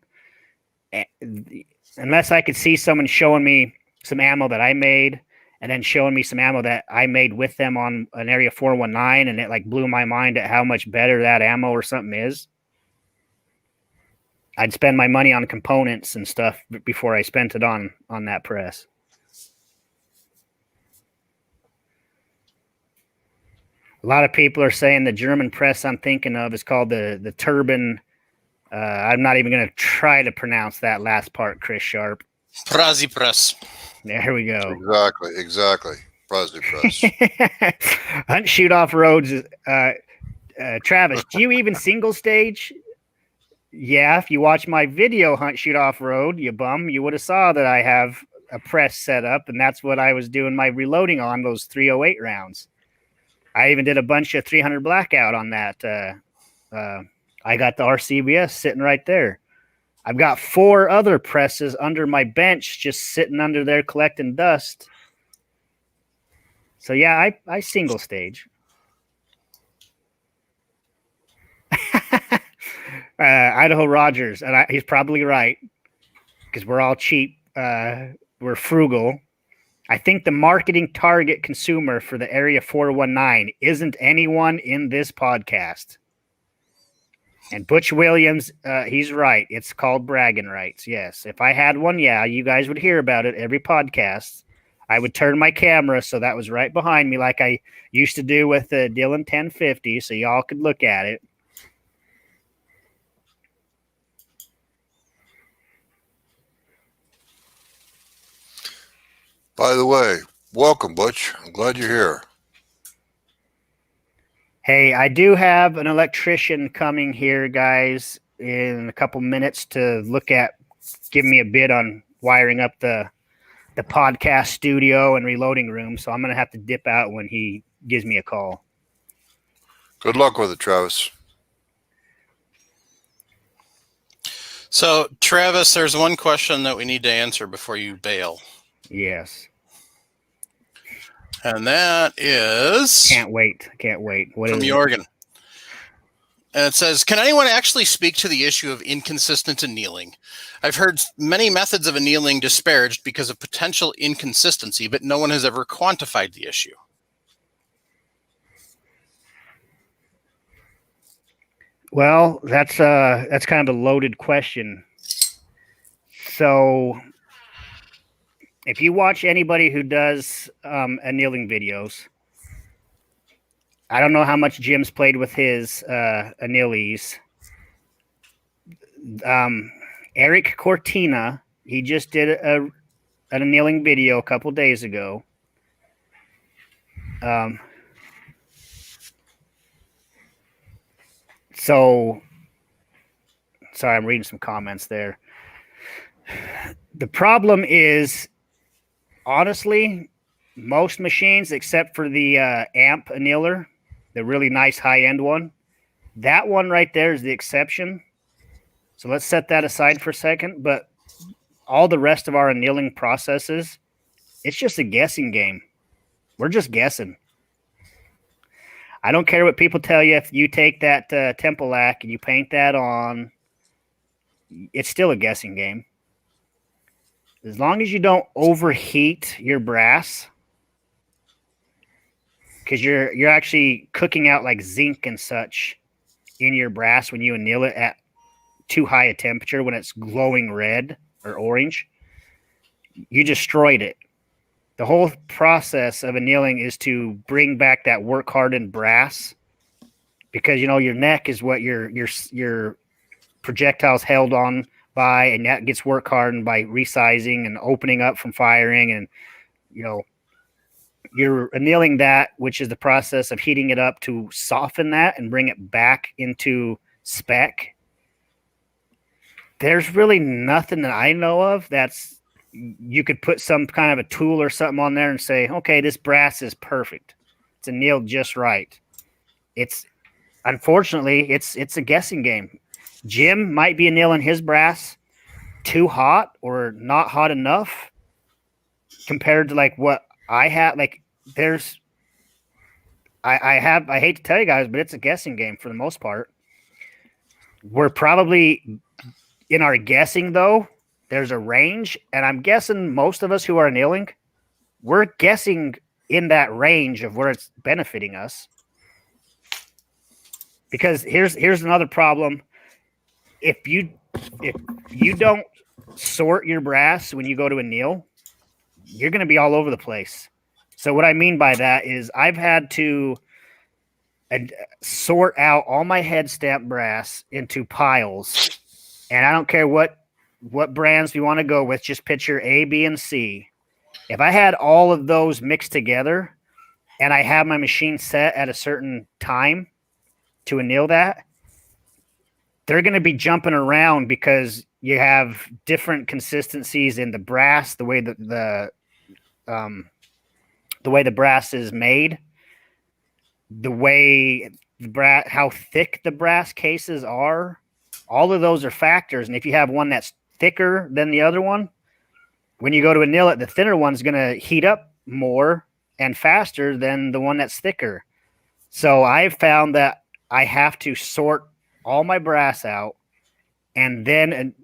Unless I could see someone showing me some ammo that I made and then showing me some ammo that I made with them on an Area 419, and it like blew my mind at how much better that ammo or something is. I'd spend my money on components and stuff before I spent it on that press. A lot of people are saying the German press I'm thinking of is called the Turbine. I'm not even going to try to pronounce that last part, Chris Sharp. Prazi press. There we go. Exactly. Prazi press. Hunt shoot off roads. Travis, do you even single stage? Yeah, if you watch my video Hunt shoot off road, you bum, you would have saw that I have a press set up, and that's what I was doing my reloading on, those 308 rounds. I even did a bunch of 300 blackout on that. I got the RCBS sitting right there. I've got 4 other presses under my bench just sitting under there collecting dust. So yeah, I single stage. Idaho Rogers, and he's probably right because we're all cheap. We're frugal. I think the marketing target consumer for the Area 419 isn't anyone in this podcast. And Butch Williams, he's right. It's called bragging rights. Yes. If I had one, yeah, you guys would hear about it every podcast. I would turn my camera so that was right behind me like I used to do with the Dillon 1050 so y'all could look at it. By the way, welcome, Butch. I'm glad you're here. Hey, I do have an electrician coming here, guys, in a couple minutes to give me a bid on wiring up the podcast studio and reloading room. So I'm going to have to dip out when he gives me a call. Good luck with it, Travis. So, Travis, there's one question that we need to answer before you bail. Yes. And that is... Can't wait. What from is Jorgen. And it says, can anyone actually speak to the issue of inconsistent annealing? I've heard many methods of annealing disparaged because of potential inconsistency, but no one has ever quantified the issue. Well, that's kind of a loaded question. So if you watch anybody who does annealing videos, I don't know how much Jim's played with his annealies. Eric Cortina, he just did an annealing video a couple days ago. So, sorry, I'm reading some comments there. The problem is, honestly, most machines, except for the amp annealer, the really nice high-end one, that one right there is the exception. So let's set that aside for a second. But all the rest of our annealing processes, it's just a guessing game. We're just guessing. I don't care what people tell you. If you take that Tempolac and you paint that on, it's still a guessing game. As long as you don't overheat your brass, because you're actually cooking out like zinc and such in your brass when you anneal it at too high a temperature, when it's glowing red or orange, you destroyed it. The whole process of annealing is to bring back that work hardened brass, because your neck is what your projectiles held on by, and that gets work hardened by resizing and opening up from firing, and you're annealing that, which is the process of heating it up to soften that and bring it back into spec. There's really nothing that I know of that's you could put some kind of a tool or something on there and say, okay, this brass is perfect. It's annealed just right. Unfortunately, it's a guessing game. Jim might be annealing his brass too hot or not hot enough compared to like what I have. Like I hate to tell you guys, but it's a guessing game for the most part. We're probably in our guessing though. There's a range, and I'm guessing most of us who are annealing, we're guessing in that range of where it's benefiting us. Because here's another problem. If you don't sort your brass when you go to anneal, you're going to be all over the place. So what I mean by that is I've had to sort out all my head stamp brass into piles, and I don't care what brands we want to go with, just picture A, B, and C. If I had all of those mixed together and I have my machine set at a certain time to anneal that, they're going to be jumping around because you have different consistencies in the brass, the way that the way the brass is made, the way the brass, how thick the brass cases are. All of those are factors, and if you have one that's thicker than the other one, when you go to anneal it, the thinner one's going to heat up more and faster than the one that's thicker. So I've found that I have to sort all my brass out, and then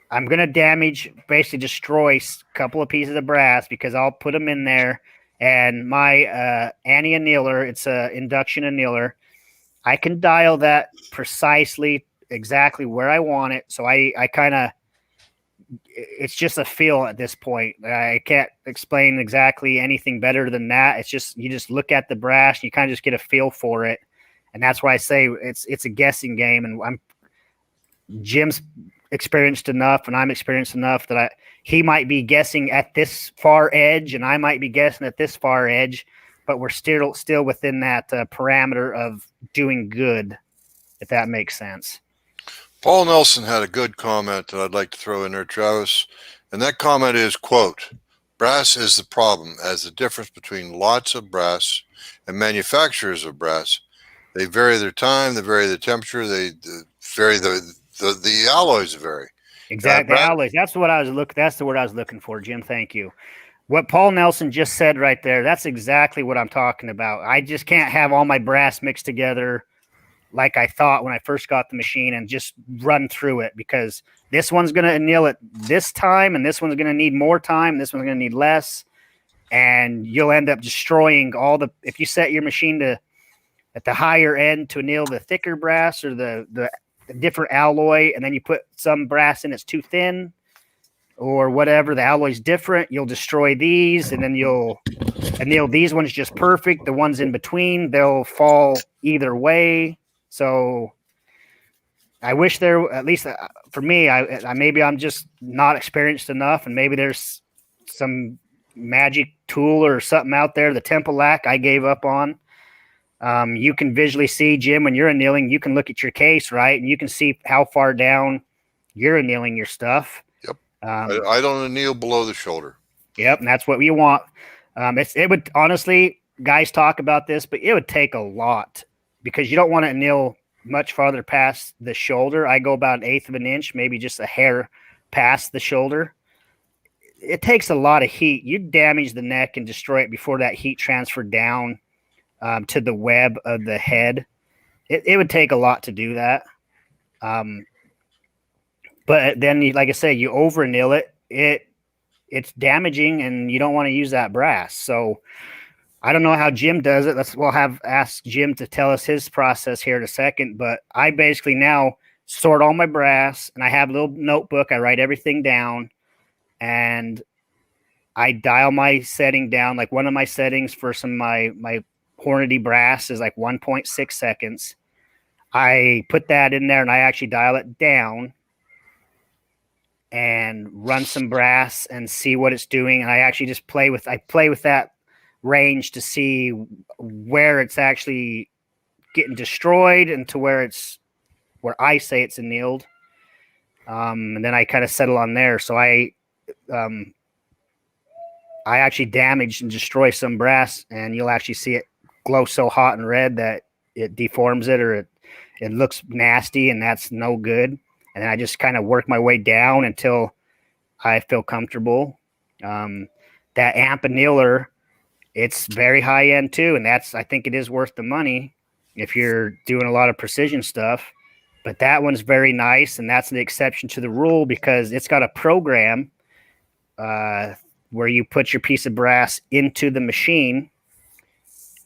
I'm going to basically destroy a couple of pieces of brass because I'll put them in there. And my Annie annealer, it's an induction annealer, I can dial that precisely exactly where I want it. So I kind of, it's just a feel at this point. I can't explain exactly anything better than that. It's just, you just look at the brass and you kind of just get a feel for it. And that's why I say it's a guessing game. And Jim's experienced enough and I'm experienced enough that he might be guessing at this far edge and I might be guessing at this far edge, but we're still within that parameter of doing good, if that makes sense. Paul Nelson had a good comment that I'd like to throw in there, Travis. And that comment is, quote, brass is the problem, as the difference between lots of brass and manufacturers of brass. They vary their time, they vary the temperature, they vary the alloys vary. Exactly, alloys. That's the word I was looking for, Jim. Thank you. What Paul Nelson just said right there, that's exactly what I'm talking about. I just can't have all my brass mixed together like I thought when I first got the machine and just run through it, because this one's going to anneal at this time and this one's going to need more time, this one's going to need less, and you'll end up destroying if you set your machine at the higher end to anneal the thicker brass or the different alloy, and then you put some brass in that's too thin or whatever, the alloy's different, you'll destroy these, and then you'll anneal these ones just perfect. The ones in between, they'll fall either way. So I wish there, at least for me, maybe I'm just not experienced enough, and maybe there's some magic tool or something out there. The Tempolac I gave up on. You can visually see, Jim, when you're annealing, you can look at your case, right? And you can see how far down you're annealing your stuff. Yep. I don't anneal below the shoulder. Yep, and that's what we want. It would honestly, guys talk about this, but it would take a lot because you don't want to anneal much farther past the shoulder. I go about 1/8 of an inch, maybe just a hair past the shoulder. It takes a lot of heat. You damage the neck and destroy it before that heat transfer down to the web of the head. It would take a lot to do that. But then, like I say, you over anneal it. It's damaging, and you don't want to use that brass. So I don't know how Jim does it. We'll ask Jim to tell us his process here in a second. But I basically now sort all my brass, and I have a little notebook. I write everything down, and I dial my setting down. Like one of my settings for some of my Hornady brass is like 1.6 seconds. I put that in there, and I actually dial it down and run some brass and see what it's doing. And I actually just play with that range to see where it's actually getting destroyed and to where I say it's annealed. And then I kind of settle on there. So I actually damage and destroy some brass, and you'll actually see it glow so hot and red that it deforms it, or it looks nasty, and that's no good. And I just kind of work my way down until I feel comfortable. That amp annealer, it's very high end too, and I think it is worth the money if you're doing a lot of precision stuff. But that one's very nice, and that's the exception to the rule because it's got a program where you put your piece of brass into the machine,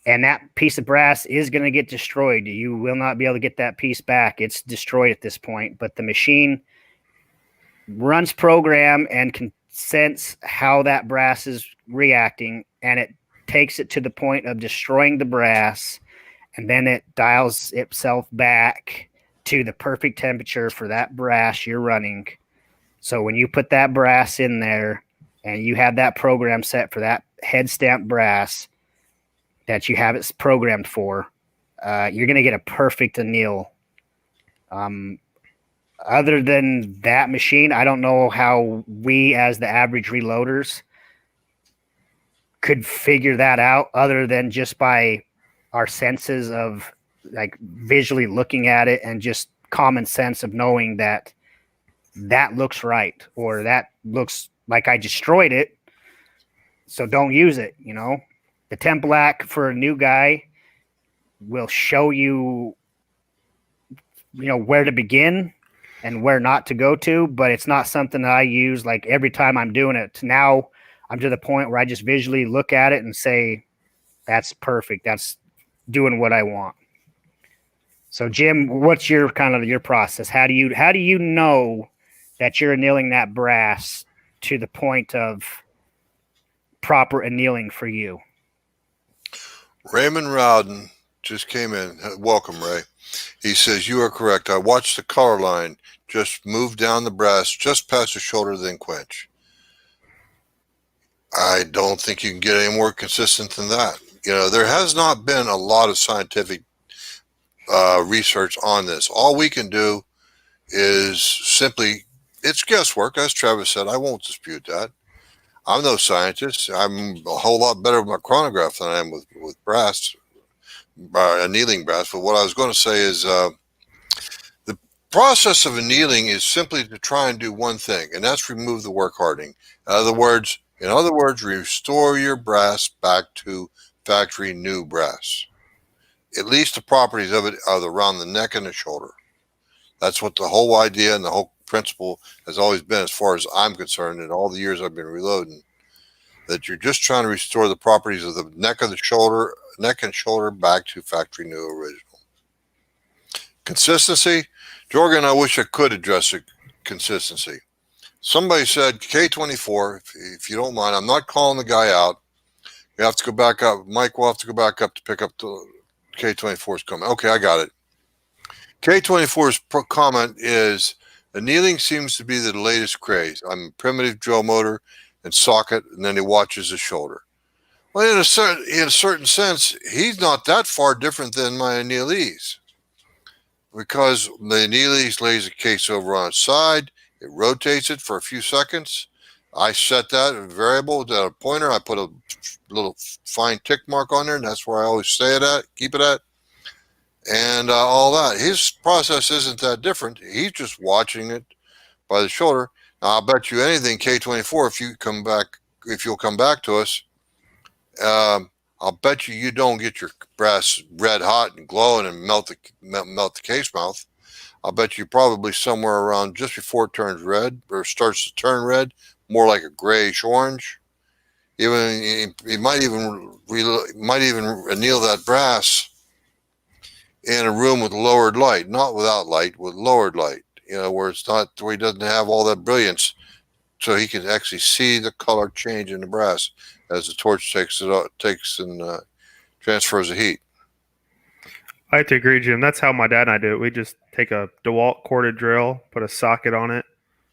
and that piece of brass is going to get destroyed. You will not be able to get that piece back. It's destroyed at this point. But the machine runs program and can sense how that brass is reacting, and it takes it to the point of destroying the brass, and then it dials itself back to the perfect temperature for that brass you're running. So when you put that brass in there and you have that program set for that head stamp brass that you have it programmed for, you're going to get a perfect anneal. Other than that machine, I don't know how we as the average reloaders could figure that out other than just by our senses of like visually looking at it and just common sense of knowing that looks right, or that looks like I destroyed it. So don't use it. The Temp Black for a new guy will show you, where to begin and where not to go to, but it's not something that I use like every time I'm doing it. Now I'm to the point where I just visually look at it and say, that's perfect. That's doing what I want. So Jim, what's your process? How do you know that you're annealing that brass to the point of proper annealing for you? Raymond Rowden just came in. Welcome, Ray. He says, you are correct. I watched the color line just move down the brass just past the shoulder, then quench. I don't think you can get any more consistent than that. There has not been a lot of scientific research on this. All we can do is simply, it's guesswork. As Travis said, I won't dispute that. I'm no scientist. I'm a whole lot better with my chronograph than I am with brass, annealing brass. But what I was going to say is the process of annealing is simply to try and do one thing, and that's remove the work hardening. In other words, restore your brass back to factory new brass. At least the properties of it are around the neck and the shoulder. That's what the whole idea and the whole principle has always been, as far as I'm concerned, in all the years I've been reloading, that you're just trying to restore the properties of the neck and shoulder back to factory new original. Consistency, Jorgen, I wish I could address the consistency. Somebody said K24, if you don't mind, I'm not calling the guy out. You have to go back up. Mike will have to go back up to pick up the K24's comment. Okay, I got it. K24's comment is, annealing seems to be the latest craze. I'm a primitive drill motor and socket, and then he watches the shoulder. Well, in a certain sense, he's not that far different than my annealees, because the annealees lays a case over on its side. It rotates it for a few seconds. I set that variable to a pointer. I put a little fine tick mark on there, and that's where I always stay it at, keep it at, and all that. His process isn't that different. He's just watching it by the shoulder. Now, I'll bet you anything, K24, if you'll come back to us, I'll bet you don't get your brass red hot and glowing and melt the case mouth. I'll bet you probably somewhere around just before it turns red or starts to turn red, more like a grayish orange. Even you might even anneal that brass in a room with lowered light, not without light, with lowered light. Where it's not, where he doesn't have all that brilliance, so he can actually see the color change in the brass as the torch takes and transfers the heat. I have to agree, Jim. That's how my dad and I do it. We just take a DeWalt corded drill, put a socket on it,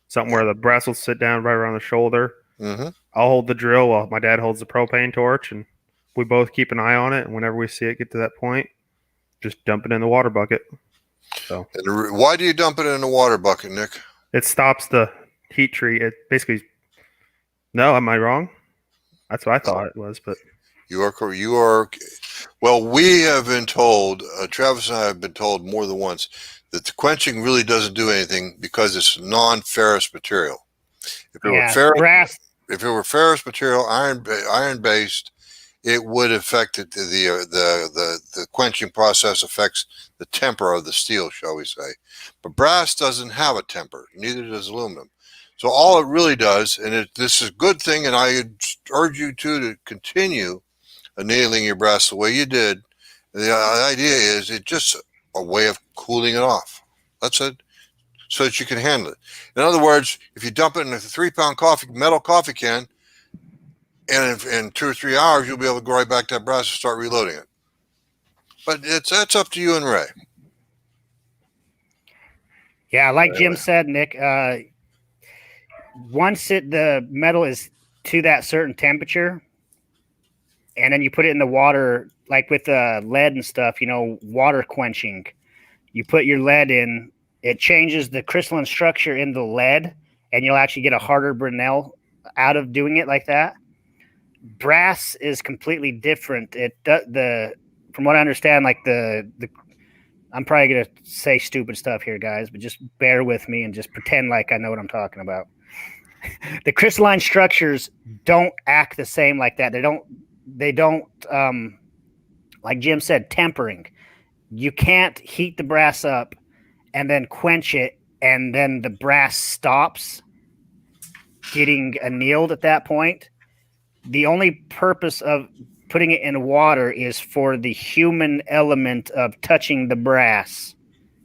something where the brass will sit down right around the shoulder. Mm-hmm. I'll hold the drill while my dad holds the propane torch, and we both keep an eye on it. And whenever we see it get to that point, just dump it in the water bucket. So, and why do you dump it in the water bucket, Nick? it stops the heat treat. It basically. No, am I wrong? That's what I thought it was, but you are. Well, we have been told. Travis and I have been told more than once that the quenching really doesn't do anything because it's non-ferrous material. If it were ferrous material, iron based, it would affect it. The quenching process affects the temper of the steel, shall we say? But brass doesn't have a temper. Neither does aluminum. So all it really does, and this is a good thing, and I urge you to continue annealing your brass the way you did. The idea is it's just a way of cooling it off. That's it, so that you can handle it. In other words, if you dump it in a 3-pound metal coffee can, and in 2 or 3 hours, you'll be able to go right back to that brass and start reloading it. But that's up to you and Ray. Yeah, like Jim said, Nick, once the metal is to that certain temperature, and then you put it in the water, like with lead and stuff, water quenching, you put your lead in, it changes the crystalline structure in the lead, and you'll actually get a harder Brunel out of doing it like that. Brass is completely different. From what I understand, like I'm probably going to say stupid stuff here, guys, but just bear with me and just pretend like I know what I'm talking about. The crystalline structures don't act the same like that. They don't, like Jim said, tempering. You can't heat the brass up and then quench it, and then the brass stops getting annealed at that point. The only purpose of putting it in water is for the human element of touching the brass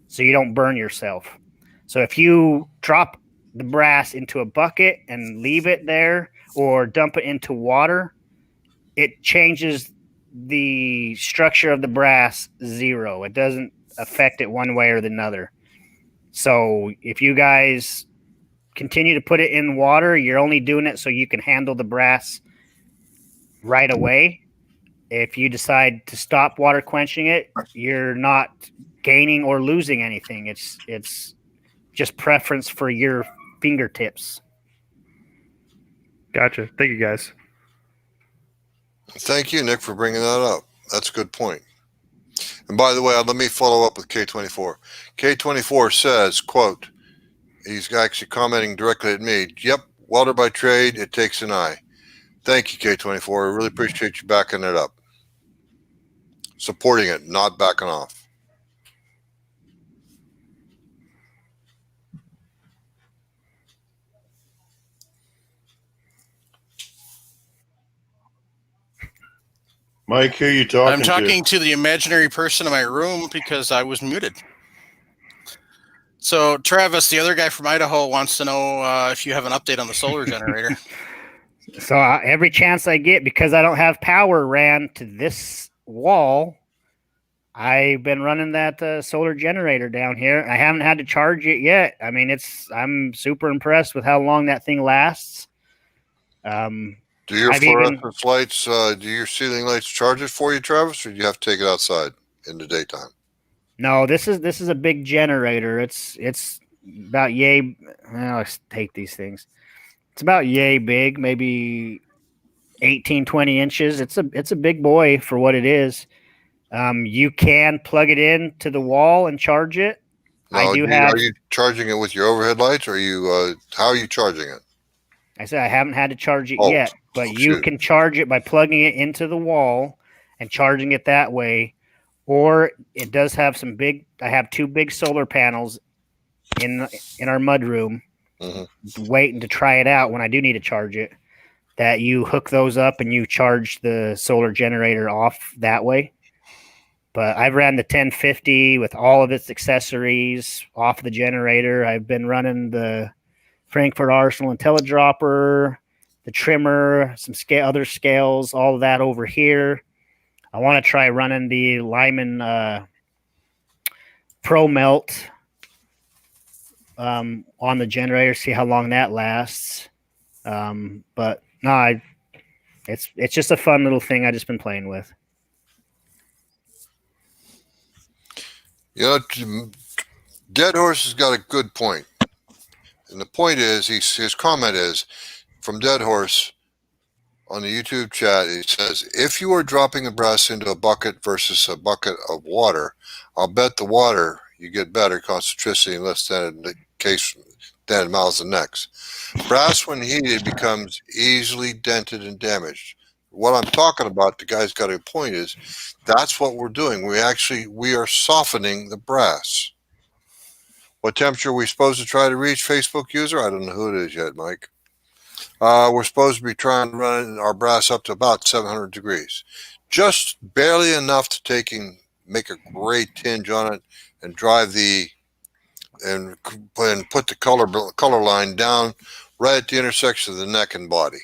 so you don't burn yourself. So if you drop the brass into a bucket and leave it there or dump it into water, it changes the structure of the brass zero. It doesn't affect it one way or the other. So if you guys continue to put it in water, you're only doing it so you can handle the brass right away. If you decide to stop water quenching it, you're not gaining or losing anything. It's just preference for your fingertips. gotcha. Thank you, guys. Thank you, Nick, for bringing that up. That's a good point. And by the way, let me follow up with K24. K24 says, quote, he's actually commenting directly at me. Yep, welder by trade, it takes an eye. Thank you, K24. I really appreciate you backing it up. Supporting it, not backing off. Mike, who you talking I'm talking to the imaginary person in my room because I was muted. So, Travis, the other guy from Idaho, wants to know if you have an update on the solar generator. So every chance I get, because I don't have power ran to this wall, I've been running that solar generator down here. I haven't had to charge it yet. I mean, I'm super impressed with how long that thing lasts. Do your fluorescence lights, do your ceiling lights charge it for you, Travis, or do you have to take it outside in the daytime? No, this is a big generator. It's about yay. Well, I hate these things. It's about yay big, maybe 18, 20 inches. It's a big boy for what it is. You can plug it in to the wall and charge it. No, I do have. are you charging it with your overhead lights, or are you? How are you charging it? I said I haven't had to charge it Oh, yet, but you excuse can charge it by plugging it into the wall and charging it that way. Or it does have some big. I have 2 big solar panels in our mud room, waiting to try it out when I do need to charge it. That you hook those up and you charge the solar generator off that way. But I've ran the 1050 with all of its accessories off the generator. I've been running the Frankford Arsenal IntelliDropper, the trimmer, some other scales, all of that over here. I want to try running the Lyman Pro Melt on the generator, see how long that lasts. But no, it's just a fun little thing I've just been playing with. You know, Dead Horse has got a good point. And the point is, his comment is from Dead Horse on the YouTube chat. He says, if you are dropping a brass into a bucket versus a bucket of water, I'll bet the water you get better concentration and less dented mouths and necks. Brass, when heated, becomes easily dented and damaged. What I'm talking about, the guy's got a point, is that's what we're doing. We are softening the brass. What temperature are we supposed to try to reach, Facebook user? I don't know who it is yet, Mike. We're supposed to be trying to run our brass up to about 700 degrees. Just barely enough to make a great tinge on it and drive and put the color line down right at the intersection of the neck and body.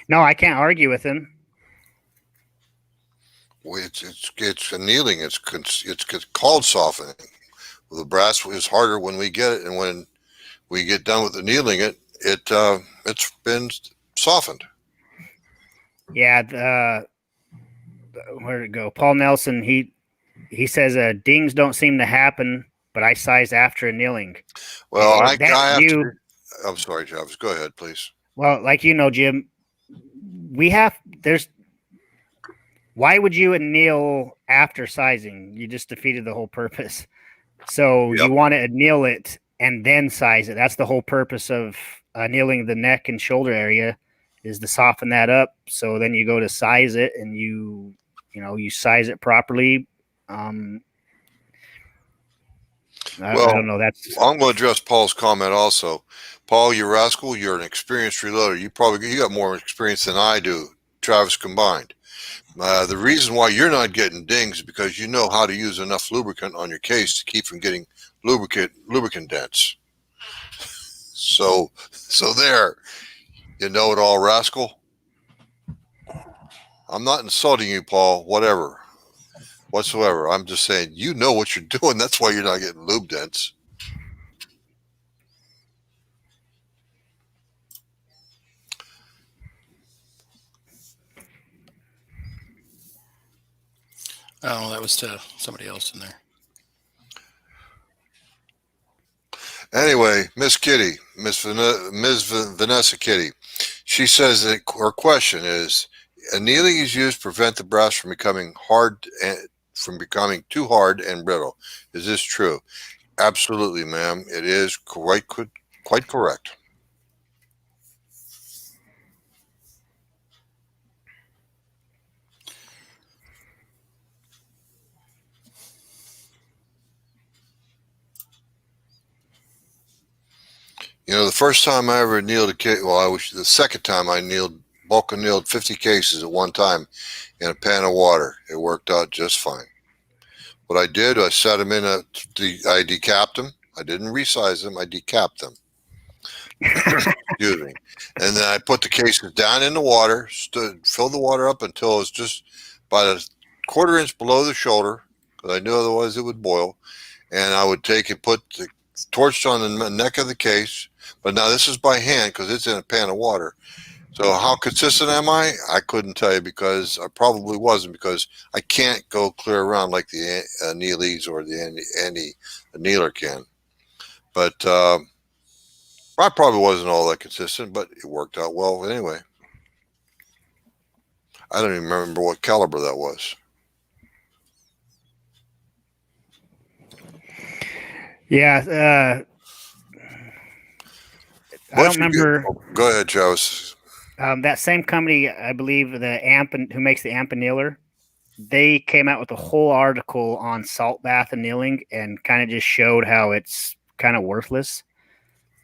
No, I can't argue with him. Well, it's annealing. It's called softening. The brass is harder when we get it, and when we get done with annealing it, it's been softened. Yeah, where'd it go? Paul Nelson. He says dings don't seem to happen, but I size after annealing. Well, I'm sorry, Travis. Go ahead, please. Well, like Jim, why would you anneal after sizing? You just defeated the whole purpose. So Yep. You want to anneal it and then size it. That's the whole purpose of annealing the neck and shoulder area, is to soften that up. So then you go to size it and you size it properly. I don't know. I'm going to address Paul's comment also. Paul, you rascal, you're an experienced reloader. You got more experience than I do, Travis combined. The reason why you're not getting dings is because you know how to use enough lubricant on your case to keep from getting lubricant dents. So there, you know it all, rascal. I'm not insulting you, Paul, whatsoever. I'm just saying, you know what you're doing. That's why you're not getting lube dents. Oh, that was to somebody else in there. Anyway, Miss Vanessa Kitty, she says that her question is, annealing is used to prevent the brass from becoming too hard and brittle. Is this true? Absolutely, ma'am. It is quite correct. The first time I ever annealed a case, the second time I bulk annealed 50 cases at one time in a pan of water. It worked out just fine. What I did, I set them in I decapped them. I didn't resize them. I decapped them. Excuse me. And then I put the cases down in the water, filled the water up until it was just about a quarter inch below the shoulder, because I knew otherwise it would boil. And I would put the torch on the neck of the case. But now this is by hand because it's in a pan of water. So how consistent am I? I couldn't tell you because I probably wasn't because I can't go clear around like the Annealings or the Annealer can. But I probably wasn't all that consistent, but it worked out well anyway. I don't even remember what caliber that was. Yeah, I don't remember. Go ahead, Travis. That same company, I believe, who makes the amp annealer, they came out with a whole article on salt bath annealing and kind of just showed how it's kind of worthless.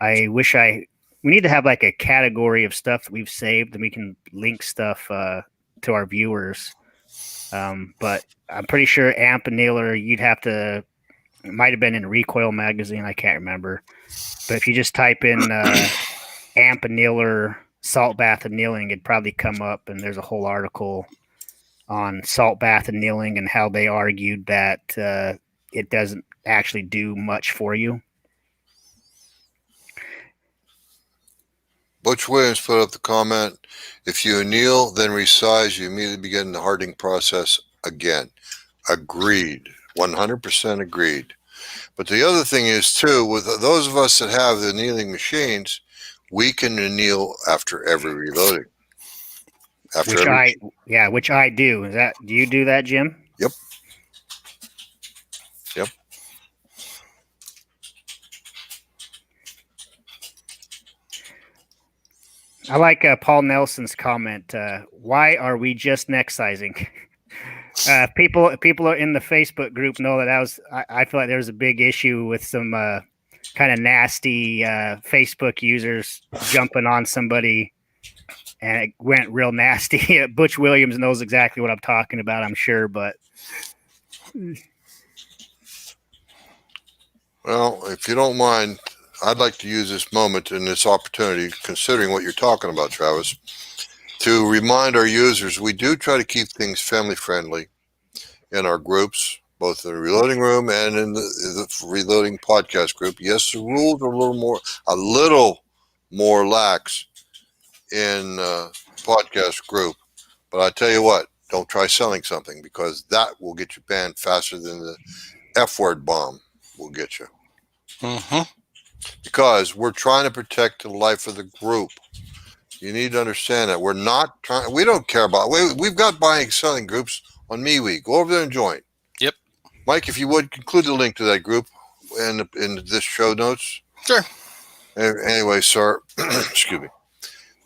I wish we need to have like a category of stuff that we've saved and we can link stuff to our viewers. But I'm pretty sure amp annealer, it might have been in Recoil magazine. I can't remember. But if you just type in amp annealer salt bath annealing, it'd probably come up, and there's a whole article on salt bath annealing and how they argued that it doesn't actually do much for you. Butch Williams put up the comment, if you anneal, then resize, you immediately begin the hardening process again. Agreed. 100% agreed. But the other thing is, too, with those of us that have the annealing machines, we can anneal after every reloading. Which I do. Do you do that, Jim? Yep. I like Paul Nelson's comment. Why are we just neck sizing? People in the Facebook group know that I feel like there was a big issue with some kind of nasty Facebook users jumping on somebody, and it went real nasty. Butch Williams knows exactly what I'm talking about, I'm sure, but. Well, if you don't mind, I'd like to use this moment and this opportunity, considering what you're talking about, Travis, to remind our users we do try to keep things family friendly in our groups, both in the reloading room and in the reloading podcast group. Yes, the rules are a little more lax in podcast group, but I tell you what, don't try selling something because that will get you banned faster than the F word bomb will get you. Mm-hmm. Because we're trying to protect the life of the group. You need to understand that we don't care about, we've got buying and selling groups on MeWe. Go over there and join. Yep. Mike, if you would, include the link to that group in this show notes. Sure. Anyway, sir, excuse me.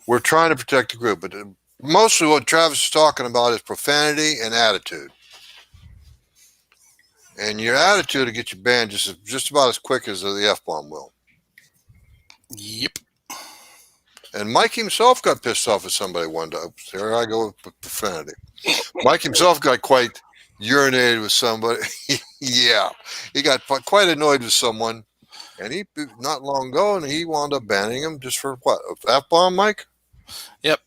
We're trying to protect the group, but mostly what Travis is talking about is profanity and attitude. And your attitude will get you banned just about as quick as the F-bomb will. Yep. And Mike himself got pissed off at somebody one day. There I go with profanity. Mike himself got quite urinated with somebody. Yeah. He got quite annoyed with someone. And he, not long ago, and he wound up banning him just for what? A F-bomb, Mike? Yep.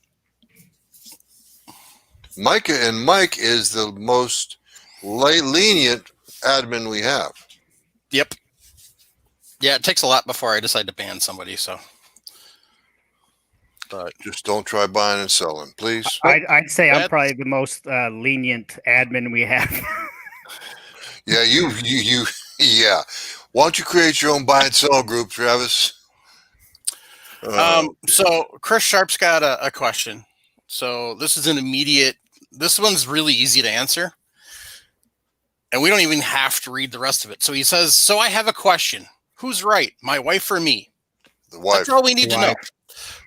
Mike is the most lenient admin we have. Yep. Yeah, it takes a lot before I decide to ban somebody, so. But just don't try buying and selling, please. I'd say I'm probably the most lenient admin we have. Yeah, you. Yeah. Why don't you create your own buy and sell group, Travis? So Chris Sharp's got a question. So this is this one's really easy to answer. And we don't even have to read the rest of it. So he says, so I have a question. Who's right, my wife or me? The wife. That's all we need to know.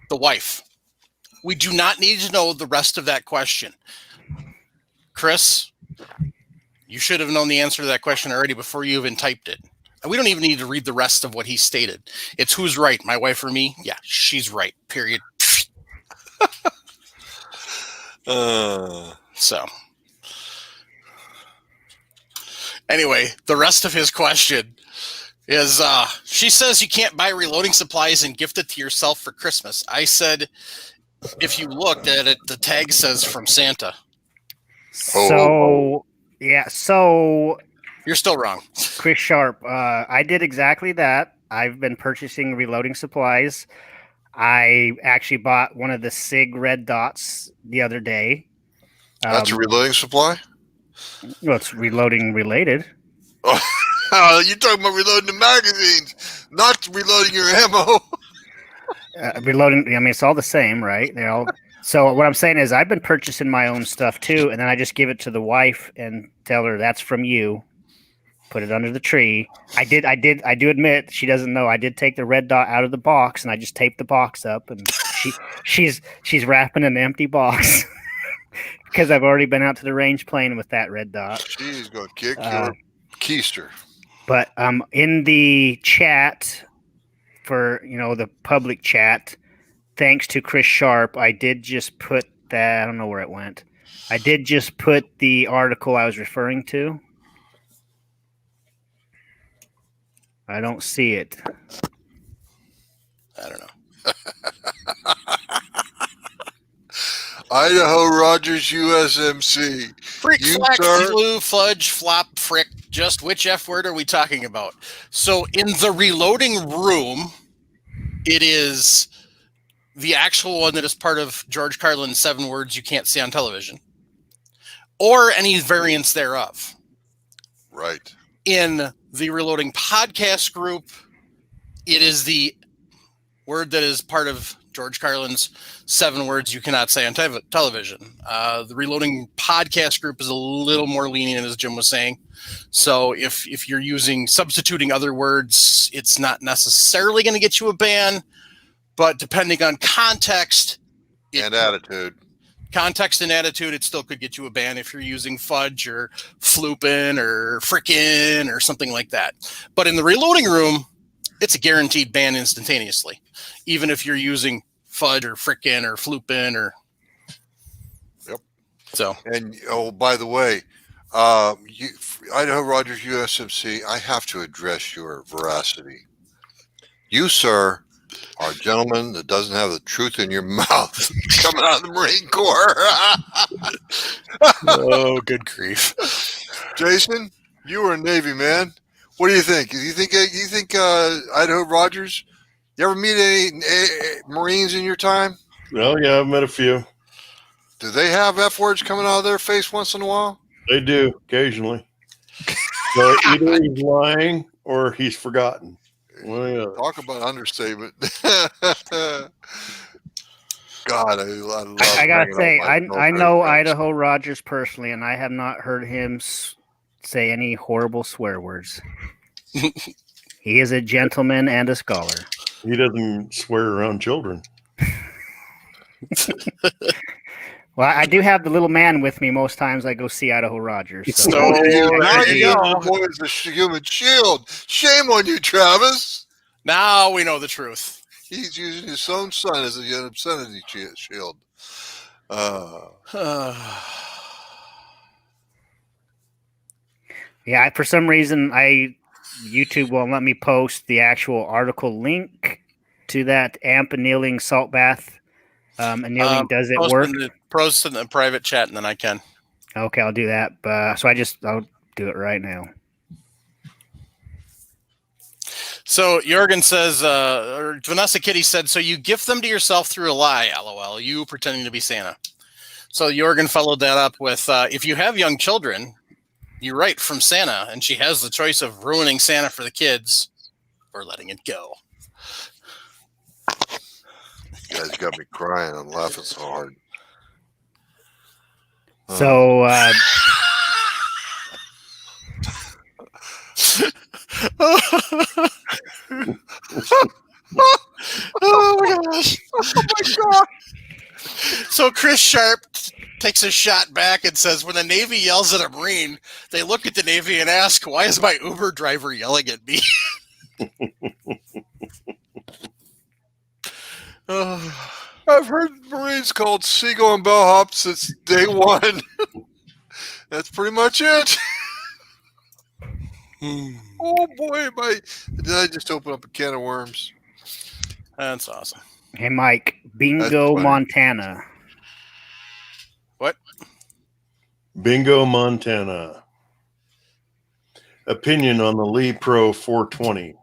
The wife. We do not need to know the rest of that question. Chris, you should have known the answer to that question already before you even typed it. We don't even need to read the rest of what he stated. It's who's right, my wife or me? Yeah, she's right, period. So. Anyway, the rest of his question is, she says you can't buy reloading supplies and gift it to yourself for Christmas. I said, if you looked at it, the tag says from Santa. So, yeah, so... You're still wrong. Chris Sharp, I did exactly that. I've been purchasing reloading supplies. I actually bought one of the SIG red dots the other day. That's a reloading supply? Well, it's reloading related. Oh, you're talking about reloading the magazines, not reloading your ammo. Reloading, I mean, it's all the same, right? They're all. So what I'm saying is I've been purchasing my own stuff too, and then I just give it to the wife and tell her that's from you. Put it under the tree. I do admit she doesn't know. I did take the red dot out of the box and I just taped the box up, and she's wrapping an empty box because I've already been out to the range playing with that red dot. She's gonna kick your keister. But in the chat for the public chat, thanks to Chris Sharp, I did just put that. I don't know where it went. I did just put the article I was referring to. I don't see it. I don't know. Idaho Rogers USMC. Freak, You, flack, sir? flew, fludge, flop, frick. Just which F word are we talking about? So in the reloading room, it is the actual one that is part of George Carlin's 7 words you can't see on television, or any variants thereof. Right. In the reloading podcast group, it is the word that is part of George Carlin's 7 words you cannot say on television. The reloading podcast group is a little more lenient, as Jim was saying. So if you're substituting other words, it's not necessarily going to get you a ban, but depending on context And attitude. Context and attitude, it still could get you a ban if you're using fudge or floopin' or frickin' or something like that. But in the reloading room, it's a guaranteed ban instantaneously, even if you're using fudge or frickin' or floopin' or. Yep. So. And by the way, Idaho Rogers USMC, I have to address your veracity. You, sir, are a gentleman that doesn't have the truth in your mouth coming out of the Marine Corps. Oh, good grief. Jason, you were a Navy man. What do you think? You think Idaho Rogers? You ever meet any Marines in your time? Well, yeah, I've met a few. Do they have F words coming out of their face once in a while? They do occasionally. So either he's lying or he's forgotten. Well, Talk about understatement. God, I love. I gotta say, I know friends. Idaho Rogers personally, and I have not heard him say any horrible swear words. He is a gentleman and a scholar. he doesn't swear around children. Well, I do have the little man with me most times I go see Idaho Rogers. So. Now you go. got the boy as a human shield. Shame on you, Travis. Now we know the truth. He's using his own son as an obscenity shield. Yeah, for some reason, YouTube won't let me post the actual article link to that Annealing salt bath. Annealing, does it work? Post in the private chat, and then I can. Okay, I'll do that. So I'll do it right now. So Jorgen says, or Vanessa Kitty said, so you gift them to yourself through a lie, LOL, you pretending to be Santa. So Jorgen followed that up with, if you have young children, you write from Santa, and she has the choice of ruining Santa for the kids or letting it go. You guys got me crying. I'm laughing so hard. So, oh my gosh. Oh my God. So Chris Sharp takes a shot back and says, when the Navy yells at a Marine, they look at the Navy and ask, why is my Uber driver yelling at me? I've heard Marines called seagull and bellhop since day one. That's pretty much it. Oh boy, did I just open up a can of worms? That's awesome. hey, Mike, Bingo, funny. Montana. What? Bingo, Montana. Opinion on the Lee Pro 420.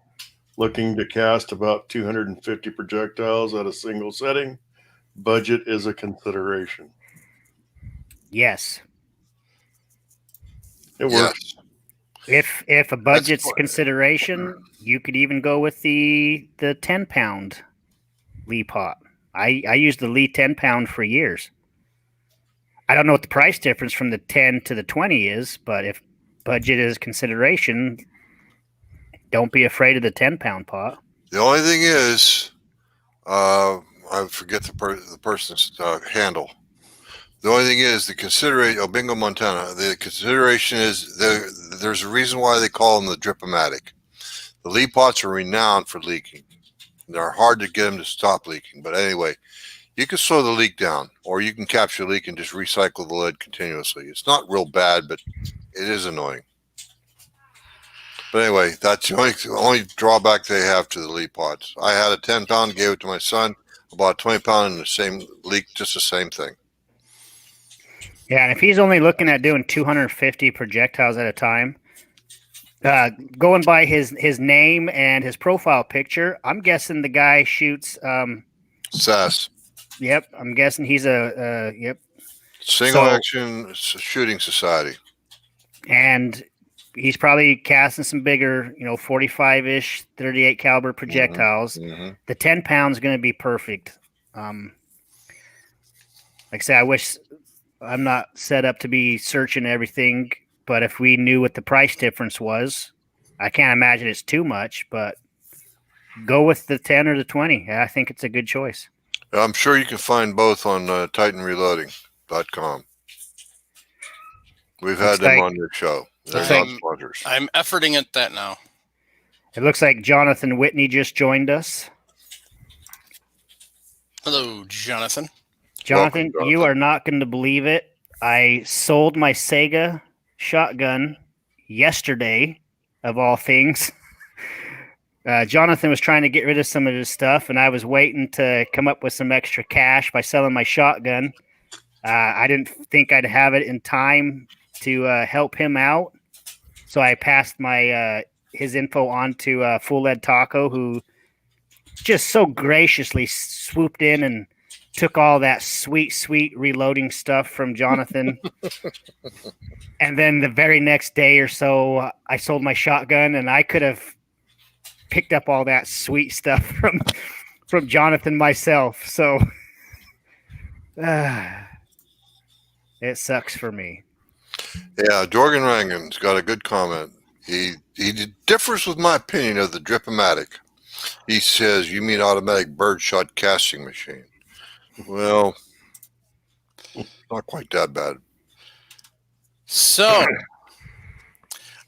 Looking to cast about 250 projectiles at a single setting. Budget is a consideration. Yes. It works. If a budget's fine. consideration, you could even go with the 10-pound Lee pot. I used the Lee 10-pound for years. I don't know what the price difference from the 10 to the 20 is, but if budget is consideration, don't be afraid of the 10-pound pot. The only thing is, I forget the person's handle. The only thing is the consideration. Oh, Bingo Montana. The consideration is there's a reason why they call them the Drip-O-Matic. The Lee pots are renowned for leaking. They're hard to get them to stop leaking. But anyway, you can slow the leak down, or you can capture the leak and just recycle the lead continuously. It's not real bad, but it is annoying. But anyway, that's the only drawback they have to the Lee pots. I had a 10-pound, gave it to my son. About 20-pound, and the same leak, just the same thing. Yeah, and if he's only looking at doing 250 projectiles at a time, going by his name and his profile picture, I'm guessing the guy shoots. SAS. Yep, I'm guessing he's yep. Single Action Shooting Society. And he's probably casting some bigger, 45-ish, 38 caliber projectiles. Mm-hmm. The 10 pounds is going to be perfect. Like I say, I wish I'm not set up to be searching everything, but if we knew what the price difference was, I can't imagine it's too much, but go with the 10 or the 20. I think it's a good choice. I'm sure you can find both on TitanReloading.com. We've had them on your show. They're not sponsors. I'm efforting at that now. It looks like Jonathan Whitney just joined us. Hello, Jonathan. Jonathan, Welcome, you are not going to believe it. I sold my Sega shotgun yesterday, of all things. Jonathan was trying to get rid of some of his stuff, and I was waiting to come up with some extra cash by selling my shotgun. I didn't think I'd have it in time to help him out, so I passed my his info on to Full Lead Taco, who just so graciously swooped in and took all that sweet reloading stuff from Jonathan. And then the very next day or so, I sold my shotgun, and I could have picked up all that sweet stuff from Jonathan myself. So it sucks for me. Yeah, Jorgen Rangan's got a good comment. He differs with my opinion of the Drip-O-Matic. He says, you mean automatic birdshot casting machine. Well, not quite that bad. So,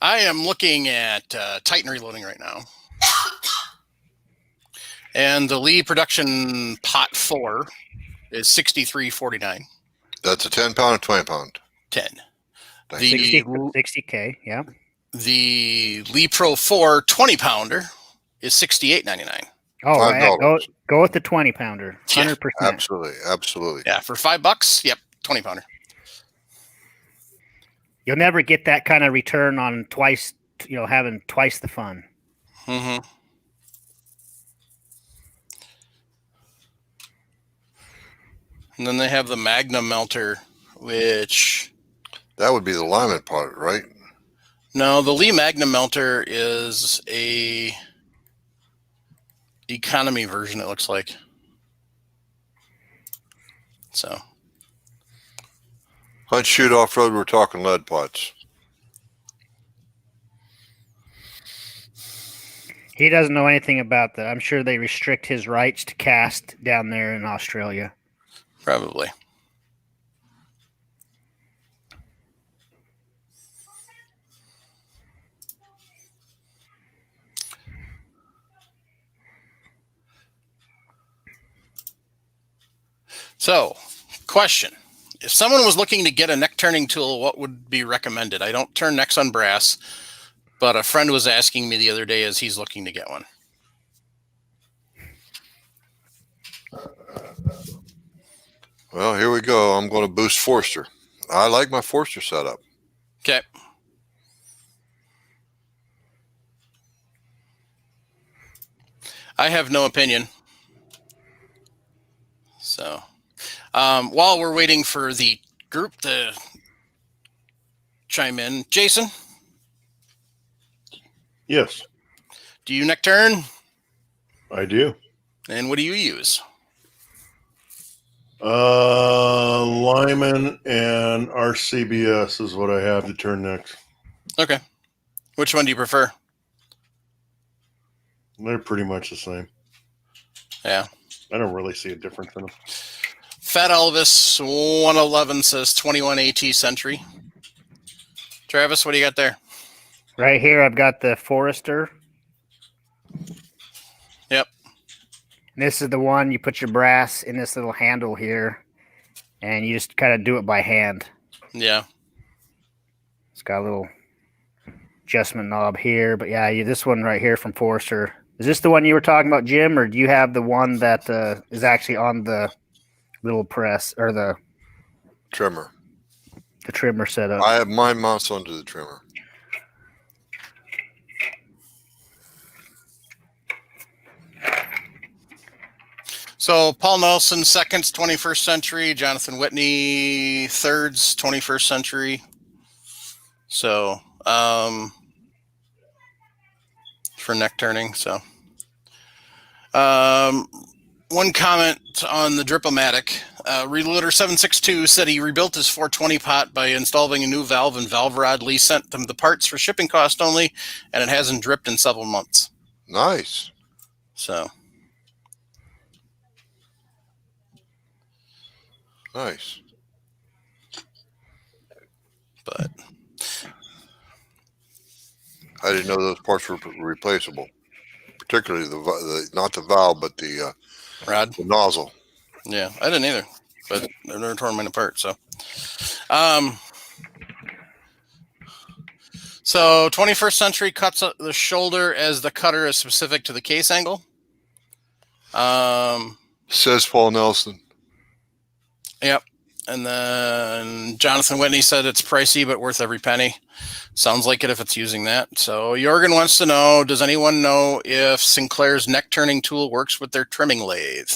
I am looking at Titan Reloading right now. And the Lee Production Pot 4 is $63.49. That's a 10-pound or 20-pound? 10. The 60K, yeah. The Lee Pro 4 20-pounder is $68.99. Oh, $5. Go with the 20-pounder, 100%. Absolutely. Yeah, for $5, yep, 20-pounder. You'll never get that kind of return on twice, having twice the fun. Mm-hmm. And then they have the Magna Melter, which... That would be the Lyman part, right? No, the Lee Magna Melter is a economy version, it looks like. So... Hunt, shoot, off-road, we're talking lead pots. He doesn't know anything about that. I'm sure they restrict his rights to cast down there in Australia. Probably. So, question. If someone was looking to get a neck turning tool, what would be recommended? I don't turn necks on brass, but a friend was asking me the other day as he's looking to get one. Well, here we go. I'm going to boost Forster. I like my Forster setup. Okay. I have no opinion. So, while we're waiting for the group to chime in, Jason, Yes, do you Nectarine? I do. And what do you use? Lyman and RCBS is what I have to turn next. Okay. Which one do you prefer? They're pretty much the same. Yeah. I don't really see a difference in them. Fat Elvis 111 says 21 AT Century. Travis, what do you got there? Right here, I've got the Forester. Yep. And this is the one you put your brass in this little handle here, and you just kind of do it by hand. Yeah. It's got a little adjustment knob here, but yeah, this one right here from Forester. Is this the one you were talking about, Jim, or do you have the one that is actually on the little press or the Trimmer. trimmer setup? I have mine mounts onto the trimmer. So Paul Nelson, seconds, 21st century. Jonathan Whitney, thirds, 21st century. So, for neck turning. So, one comment on the Drip-O-Matic. Reloader 762 said he rebuilt his 420 pot by installing a new valve and valve rod. Lee sent them the parts for shipping cost only, and it hasn't dripped in several months. Nice. So, Nice. but I didn't know those parts were replaceable, particularly the not the valve, but the Rod, nozzle. yeah, I didn't either, but I've never torn mine apart. So, so 21st century cuts the shoulder as the cutter is specific to the case angle. Says Paul Nelson. Yep. And then Jonathan Whitney said it's pricey, but worth every penny. Sounds like it if it's using that. So Jorgen wants to know, does anyone know if Sinclair's neck turning tool works with their trimming lathe?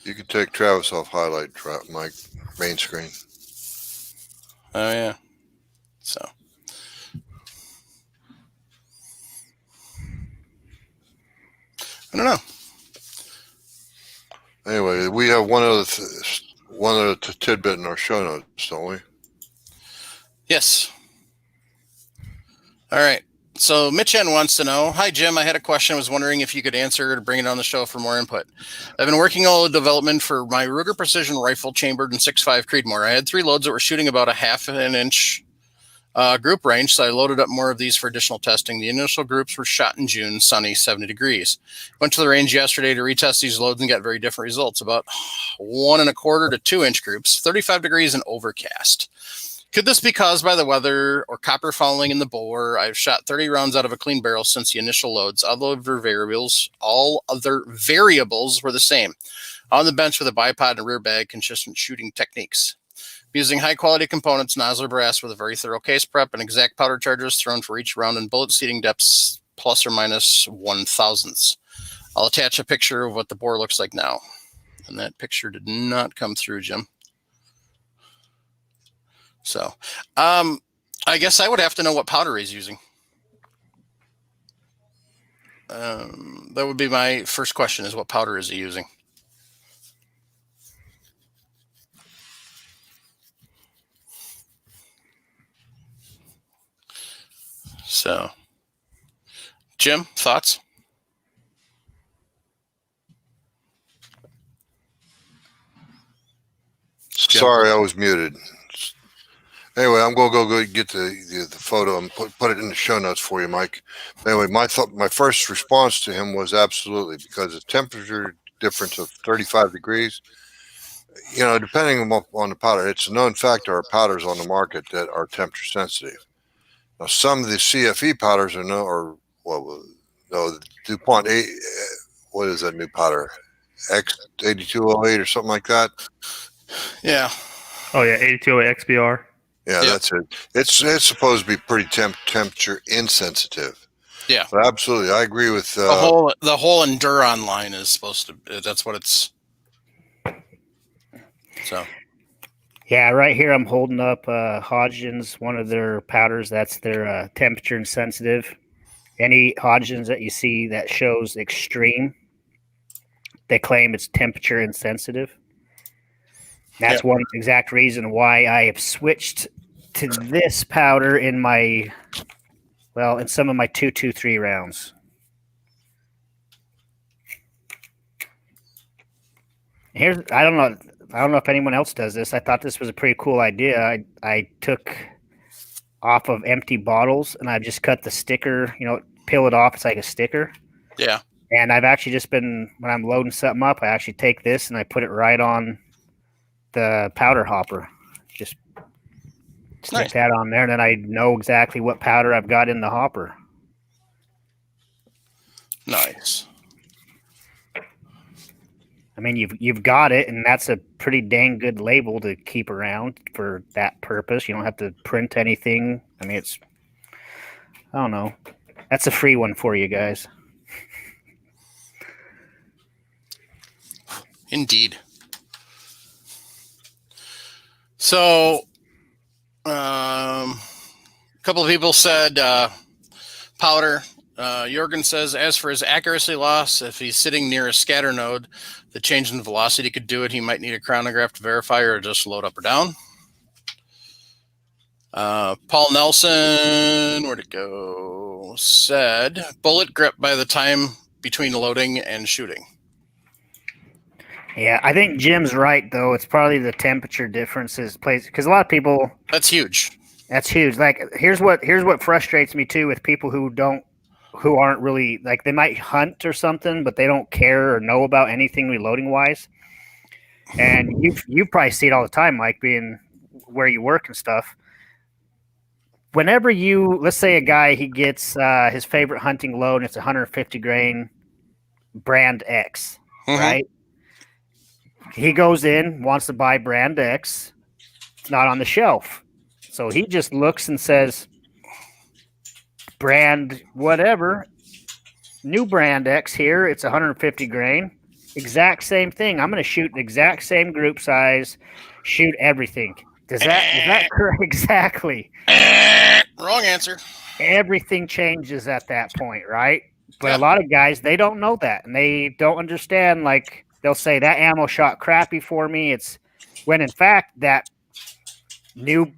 You can take Travis off highlight, Mike, main screen. Oh, yeah. So. I don't know. Anyway, we have one other tidbit in our show notes, don't we? Yes. All right. So Mitch N wants to know, hi, Jim. I had a question. I was wondering if you could answer to bring it on the show for more input. I've been working on the development for my Ruger Precision Rifle chambered in 6.5 Creedmoor. I had 3 loads that were shooting about a half an inch group range, so I loaded up more of these for additional testing. The initial groups were shot in June, sunny, 70 degrees. Went to the range yesterday to retest these loads and got very different results. About 1.25 to 2 inch groups, 35 degrees and overcast. Could this be caused by the weather or copper fouling in the bore? I've shot 30 rounds out of a clean barrel since the initial loads. All other variables were the same. On the bench with a bipod and rear bag, consistent shooting techniques. Using high-quality components, nozzler brass with a very thorough case prep, and exact powder charges thrown for each round and bullet seating depths plus or minus 1/1000th. I'll attach a picture of what the bore looks like now. And that picture did not come through, Jim. So, I guess I would have to know what powder he's using. That would be my first question, is what powder is he using? So, Jim, thoughts? Jim? Sorry, I was muted. Anyway, I'm going to go get the photo and put it in the show notes for you, Mike. Anyway, my first response to him was absolutely, because the temperature difference of 35 degrees, depending on the powder, it's a known fact there are powders on the market that are temperature sensitive. Now, some of the CFE powders the DuPont, what is that new powder? X8208 or something like that? Yeah. Oh, yeah, 8208 XBR. Yeah, yep. That's it. It's supposed to be pretty temperature insensitive. Yeah. But absolutely, I agree with The whole Enduron line is supposed to. That's what it's. So. Yeah, right here I'm holding up Hodgins, one of their powders. That's their temperature insensitive. Any Hodgins that you see that shows extreme, they claim it's temperature insensitive. That's one exact reason why I have switched to this powder in some of my 223 rounds. I don't know if anyone else does this. I thought this was a pretty cool idea. I took off of empty bottles and I just cut the sticker, peel it off. It's like a sticker. Yeah. And I've actually just been, when I'm loading something up, I actually take this and I put it right on the powder hopper. Just stick that on there, and then I know exactly what powder I've got in the hopper. Nice. I mean, you've got it, and that's a pretty dang good label to keep around for that purpose. You don't have to print anything. I mean, I don't know. That's a free one for you guys. Indeed. So, a couple of people said powder. Jorgen says, as for his accuracy loss, if he's sitting near a scatter node, the change in velocity could do it. He might need a chronograph to verify or just load up or down. Paul Nelson, where'd it go? Said, bullet grip by the time between loading and shooting. Yeah, I think Jim's right, though. It's probably the temperature differences plays because a lot of people. That's huge. That's huge. Like here's what frustrates me too with people who aren't really like they might hunt or something, but they don't care or know about anything reloading wise. And you probably see it all the time, Mike, being where you work and stuff. Whenever let's say a guy he gets his favorite hunting load and it's 150 grain brand X, right? He goes in, wants to buy brand X. It's not on the shelf. So he just looks and says, brand whatever, new brand X here. It's 150 grain. Exact same thing. I'm going to shoot the exact same group size, shoot everything. Is that correct? Exactly. Wrong answer. Everything changes at that point, right? But a lot of guys, they don't know that. And they don't understand, like, they'll say that ammo shot crappy for me. It's when in fact that new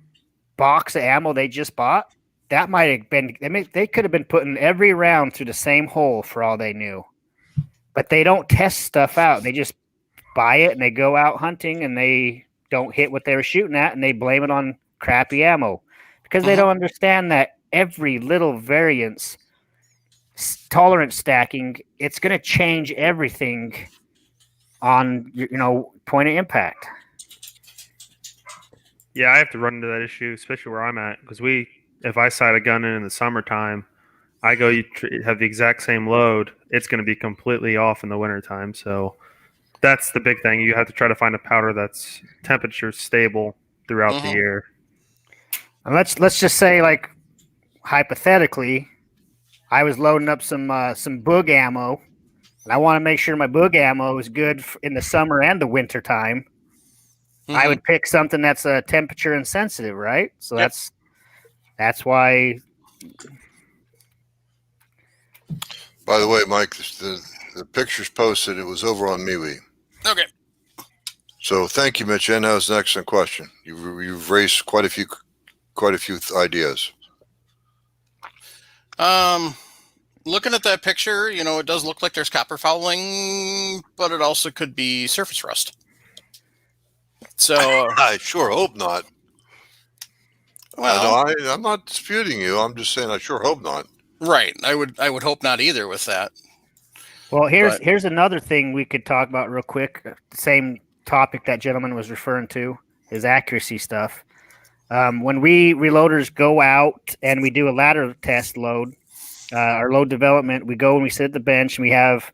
box of ammo they just bought, that might have been, they could have been putting every round through the same hole for all they knew. But they don't test stuff out. They just buy it and they go out hunting and they don't hit what they were shooting at and they blame it on crappy ammo because they don't understand that every little variance, tolerance stacking, it's going to change everything on point of impact. Yeah, I have to run into that issue, especially where I'm at, because if I sight a gun in the summertime, I go have the exact same load. It's going to be completely off in the wintertime. So that's the big thing. You have to try to find a powder that's temperature stable throughout the year. And let's just say, like, hypothetically, I was loading up some boog ammo, and I want to make sure my boog ammo is good in the summer and the winter time. I would pick something that's temperature insensitive, right? So that's why. By the way, Mike, the pictures posted, it was over on MeWe. Okay. So thank you, Mitch. And that was an excellent question. You've raised quite a few ideas. Looking at that picture, it does look like there's copper fouling, but it also could be surface rust. So I sure hope not. Well, I'm not disputing you. I'm just saying I sure hope not. Right. I would hope not either with that. Well, here's another thing we could talk about real quick. Same topic that gentleman was referring to is accuracy stuff. When we reloaders go out and we do a ladder test load, our load development, we go and we sit at the bench and we have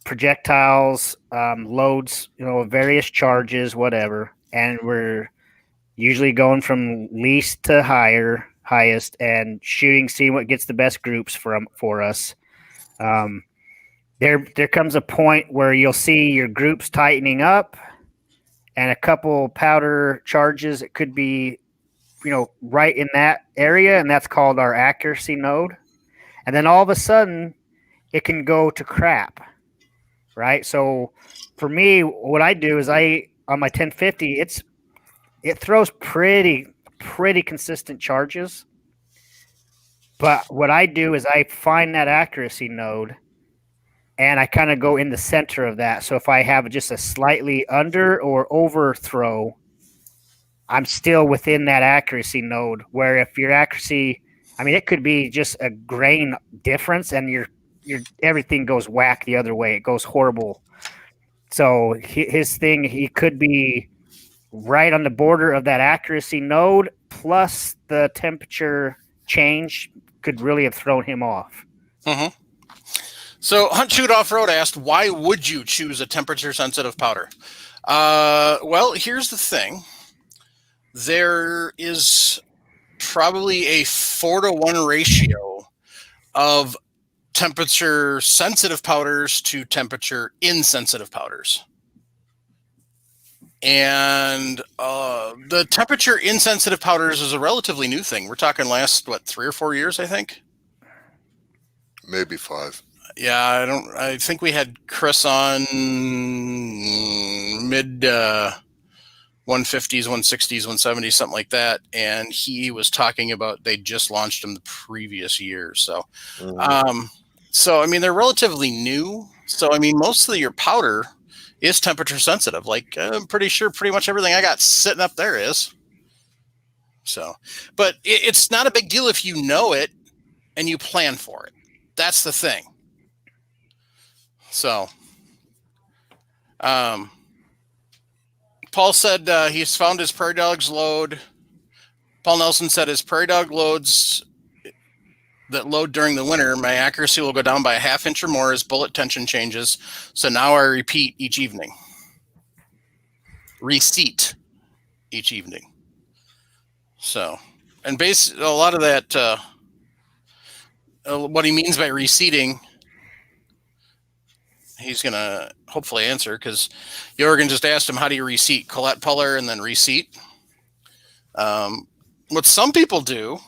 projectiles, loads, various charges, whatever. And we're usually going from least to higher. highest, and shooting, seeing what gets the best groups for us. There comes a point where you'll see your groups tightening up, and a couple powder charges. It could be, right in that area, and that's called our accuracy node. And then all of a sudden, it can go to crap, right? So for me, what I do is on my 1050, it throws pretty consistent charges. But what I do is I find that accuracy node, and I kind of go in the center of that. So if I have just a slightly under or overthrow, I'm still within that accuracy node. Where if your accuracy, it could be just a grain difference, and your everything goes whack the other way. It goes horrible. So his thing, he could be right on the border of that accuracy node, plus the temperature change could really have thrown him off. Mm-hmm. So Hunt Shoot Off-Road asked, why would you choose a temperature-sensitive powder? Well, here's the thing. There is probably a 4-to-1 ratio of temperature-sensitive powders to temperature-insensitive powders. And the temperature-insensitive powders is a relatively new thing. We're talking last, 3 or 4 years, I think? Maybe 5. Yeah, I think we had Chris on mid 150s, 160s, 170s, something like that, and he was talking about they just launched them the previous year. So, they're relatively new. So, most of your powder is temperature sensitive. Like, I'm pretty sure pretty much everything I got sitting up there is. So, but it's not a big deal if you know it and you plan for it. That's the thing. So, Paul said he's found his Prairie Dogs load. Paul Nelson said his Prairie Dog loads that load during the winter, my accuracy will go down by a ½ inch or more as bullet tension changes. So now I repeat each evening. Reseat each evening. So, and a lot of that, what he means by reseating, he's going to hopefully answer, because Jorgen just asked him, how do you reseat? Colette puller and then reseat. What some people do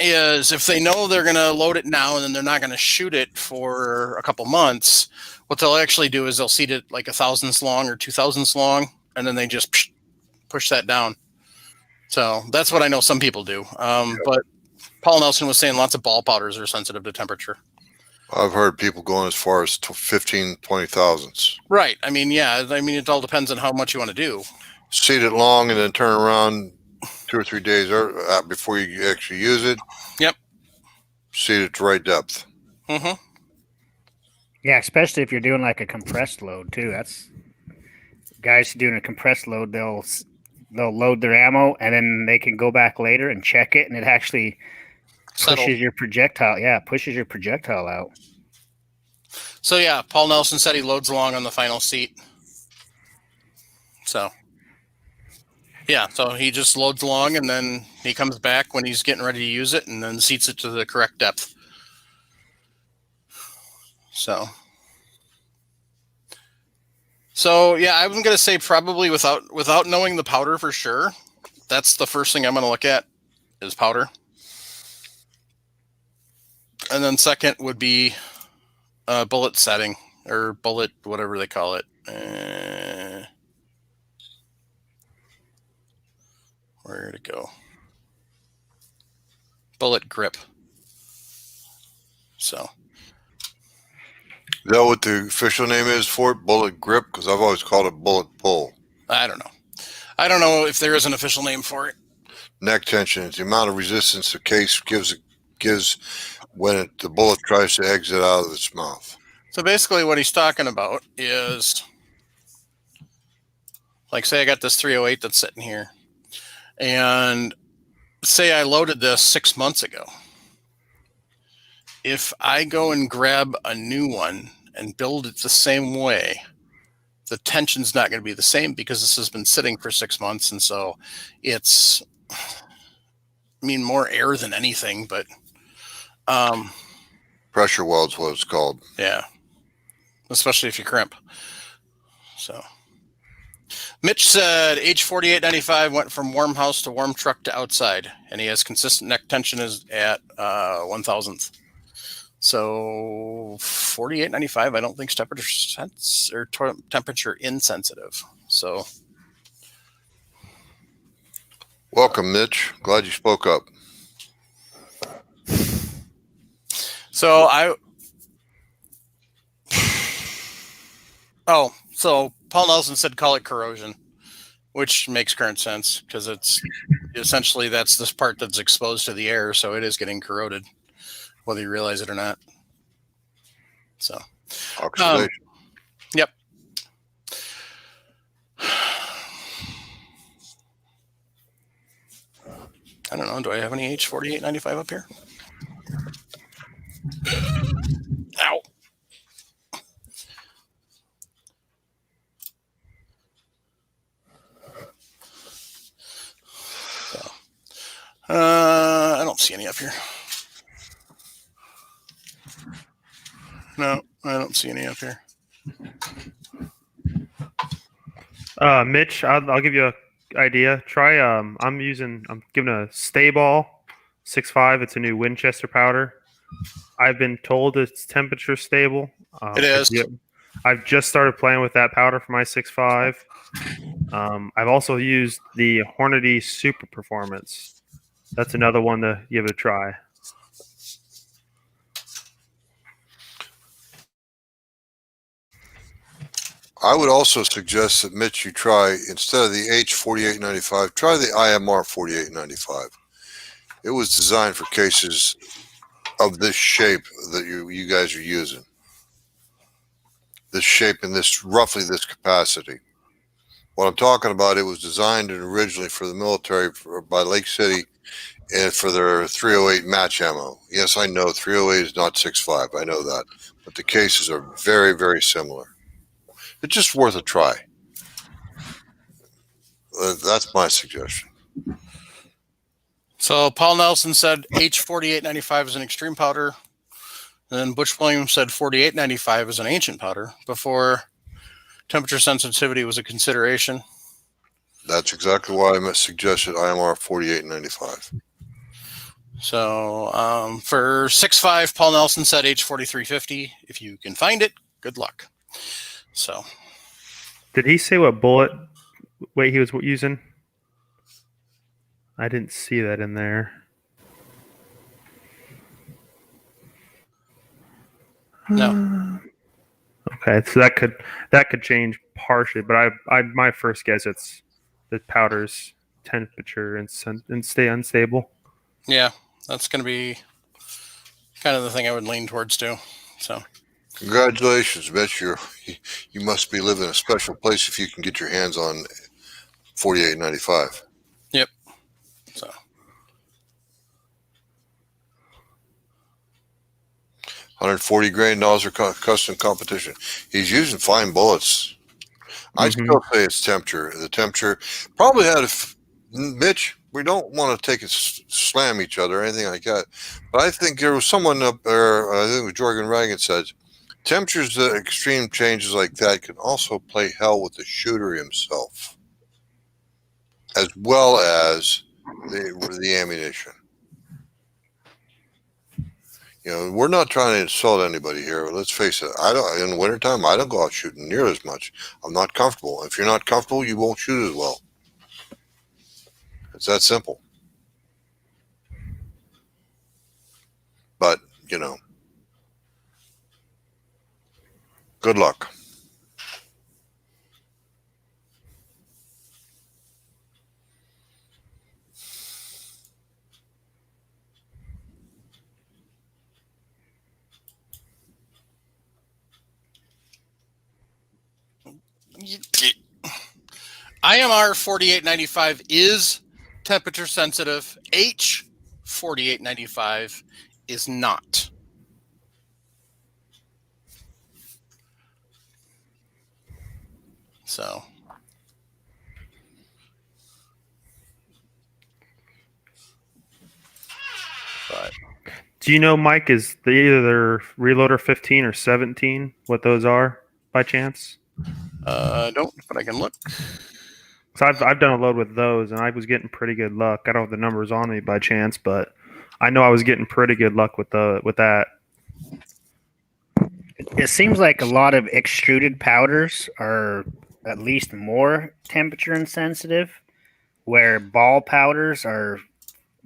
is if they know they're going to load it now and then they're not going to shoot it for a couple months, what they'll actually do is they'll seat it like 1,000ths long or 2,000ths long, and then they just push that down. So that's what I know some people do. But Paul Nelson was saying lots of ball powders are sensitive to temperature. I've heard people going as far as 15, 20 thousandths. Right. It all depends on how much you want to do. Seat it long and then turn around 2 or 3 days before you actually use it. Yep. Seat it to right depth. Mm-hmm. Yeah, especially if you're doing like a compressed load too. That's guys doing a compressed load. They'll load their ammo and then they can go back later and check it, and it actually pushes your projectile. Yeah, pushes your projectile out. So yeah, Paul Nelson said he loads along on the final seat. So yeah, so he just loads along and then he comes back when he's getting ready to use it and then seats it to the correct depth. So yeah, I'm going to say probably without knowing the powder for sure, that's the first thing I'm going to look at is powder. And then second would be bullet setting or bullet, whatever they call it. Where'd it go? Bullet grip. So. Is that what the official name is for it? Bullet grip? Because I've always called it bullet pull. I don't know. I don't know if there is an official name for it. Neck tension is the amount of resistance the case gives when the bullet tries to exit out of its mouth. So basically what he's talking about is, like, say I got this 308 that's sitting here, and say I loaded this 6 months ago. If I go and grab a new one and build it the same way, the tension's not going to be the same because this has been sitting for 6 months, and so it's mean more air than anything, but Pressure weld's what it's called. yeah, especially if you crimp. So Mitch said H4895 went from warm house to warm truck to outside, and he has consistent neck tension is at 1,000th. So 4895, I don't think temperature insensitive. So Welcome, Mitch. Glad you spoke up. so Paul Nelson said call it corrosion, which makes current sense because it's essentially that's this part that's exposed to the air, so it is getting corroded, whether you realize it or not. So Oxidation. yep. I don't know. Do I have any H4895 up here? Ow. So, I don't see any up here. No, I don't see any up here. Mitch, I'll give you an idea. Try I'm giving a Stay Ball 6.5. It's a new Winchester powder. I've been told it's temperature stable. It is. I've just started playing with that powder for my 6.5. I've also used the Hornady Super Performance. That's another one to give it a try. I would also suggest that, Mitch, you try, instead of the H4895, try the IMR 4895. It was designed for cases of this shape that you guys are using. This shape and this roughly this capacity. What I'm talking about, it was designed originally for the military by Lake City and for their 308 match ammo. Yes, I know 308 is not 6.5. I know that. But the cases are very, very similar. It's just worth a try. That's my suggestion. So Paul Nelson said H4895 is an extreme powder. And then Butch Williams said 4895 is an ancient powder before temperature sensitivity was a consideration. That's exactly why I suggested IMR 4895. So for 6.5, Paul Nelson said H4350. If you can find it, good luck. So Did he say what bullet weight he was using? I didn't see that in there. no. Okay, so that could change partially, but I my first guess it's the powder's temperature and stay unstable. Yeah, that's going to be kind of the thing I would lean towards too. So Congratulations, Mitch. You must be living in a special place if you can get your hands on 4895. yep. So $140,000 custom competition. He's using fine bullets. I still say it's temperature. The temperature probably had Mitch, we don't want to take it slam each other or anything like that. But I think there was someone up there, I think it was Jorgen Reagan said, temperatures, extreme changes like that can also play hell with the shooter himself, as well as the ammunition. You know, we're not trying to insult anybody here. But let's face it. In the wintertime, I don't go out shooting near as much. I'm not comfortable. If you're not comfortable, you won't shoot as well. It's that simple. But, you know, good luck. IMR 4895 is temperature sensitive. H4895 is not. So Do you know, Mike, is either reloader 15 or 17 what those are by chance? I don't, but I can look. So I've done a load with those, and I was getting pretty good luck. I don't have the numbers on me by chance, but I know I was getting pretty good luck with that. It seems like a lot of extruded powders are at least more temperature insensitive, where ball powders are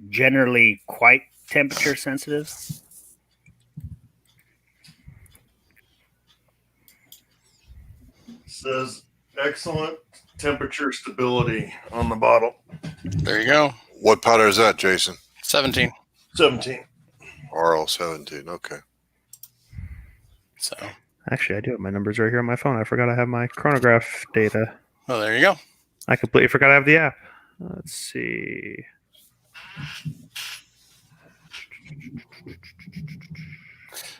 generally quite temperature sensitive. Says excellent temperature stability on the bottle. There you go. What powder is that, Jason? 17. 17. RL17. Okay. So, Actually, I do have my numbers right here on my phone. I forgot I have my chronograph data. well, there you go. I completely forgot I have the app. Let's see.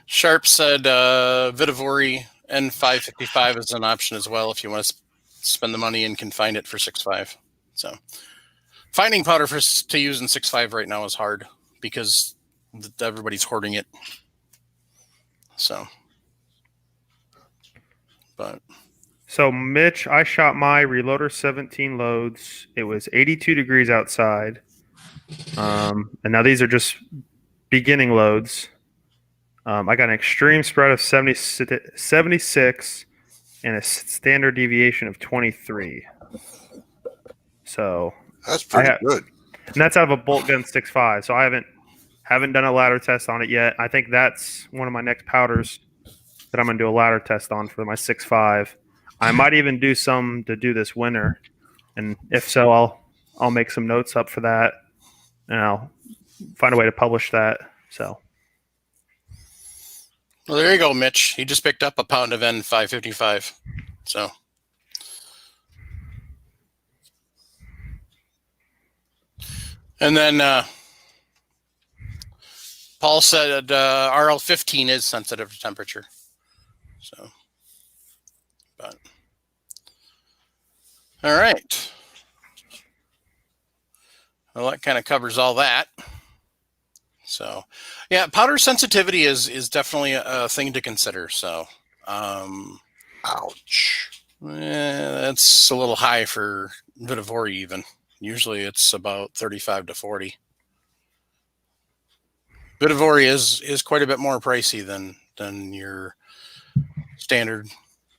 Sharp said Vitavori N555 is an option as well if you want to spend the money and can find it for 6.5. So finding powder to use in 6.5 right now is hard because everybody's hoarding it. So, but So, Mitch, I shot my reloader 17 loads. It was 82 degrees outside. And now these are just beginning loads. I got an extreme spread of 76 and a standard deviation of 23. So That's pretty good. And that's out of a bolt gun 6.5. So I haven't done a ladder test on it yet. I think that's one of my next powders that I'm gonna do a ladder test on for my 6.5. I might even do some to do this winter, and if so, I'll make some notes up for that, and I'll find a way to publish that. So. well, there you go, Mitch. He just picked up a pound of N555. So. And then Paul said RL15 is sensitive to temperature. So, but all right. Well, that kind of covers all that. So, yeah, powder sensitivity is definitely a thing to consider. So, Ouch. that's a little high for Vitavori even. Usually it's about 35 to 40. Vitavori is quite a bit more pricey than your standard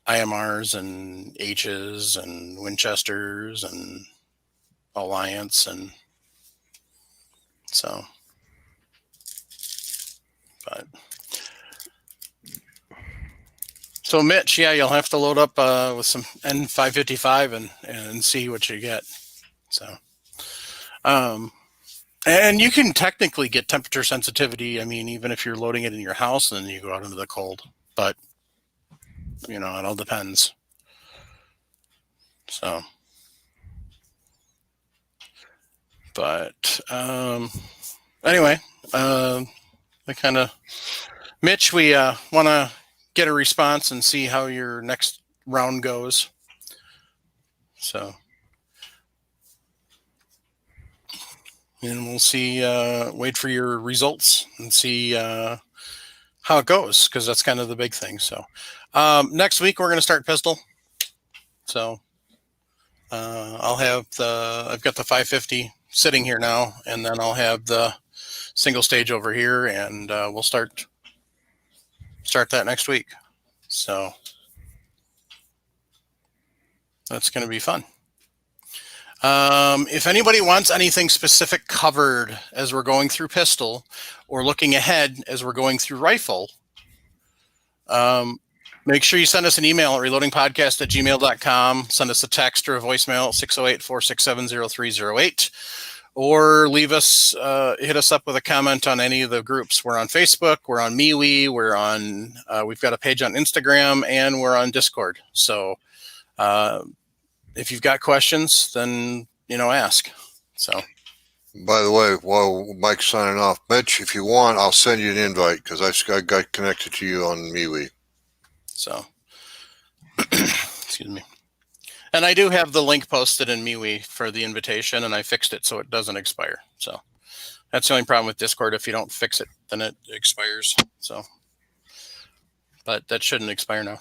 IMRs and H's and Winchesters and Alliance, and so, but so Mitch, yeah, you'll have to load up with some N555 and see what you get. So, and you can technically get temperature sensitivity. I mean, even if you're loading it in your house and then you go out into the cold, but it all depends. So, but anyway, Mitch, we want to get a response and see how your next round goes. So, and we'll see, wait for your results and see how it goes, because that's kind of the big thing. So next week we're going to start pistol. So I've got the 550 sitting here now, and then I'll have the single stage over here, and we'll start that next week. So that's going to be fun. If anybody wants anything specific covered as we're going through pistol, or looking ahead as we're going through rifle, make sure you send us an email at reloadingpodcast@gmail.com. Send us a text or a voicemail at 608-467-0308, or hit us up with a comment on any of the groups. We're on Facebook, we're on MeWe, we've got a page on Instagram, and we're on Discord. So, if you've got questions, then, ask. So, by the way, while Mike's signing off, Mitch, if you want, I'll send you an invite because I got connected to you on MeWe. So, excuse me. And I do have the link posted in MeWe for the invitation, and I fixed it so it doesn't expire. So that's the only problem with Discord. If you don't fix it, then it expires. So, but that shouldn't expire now.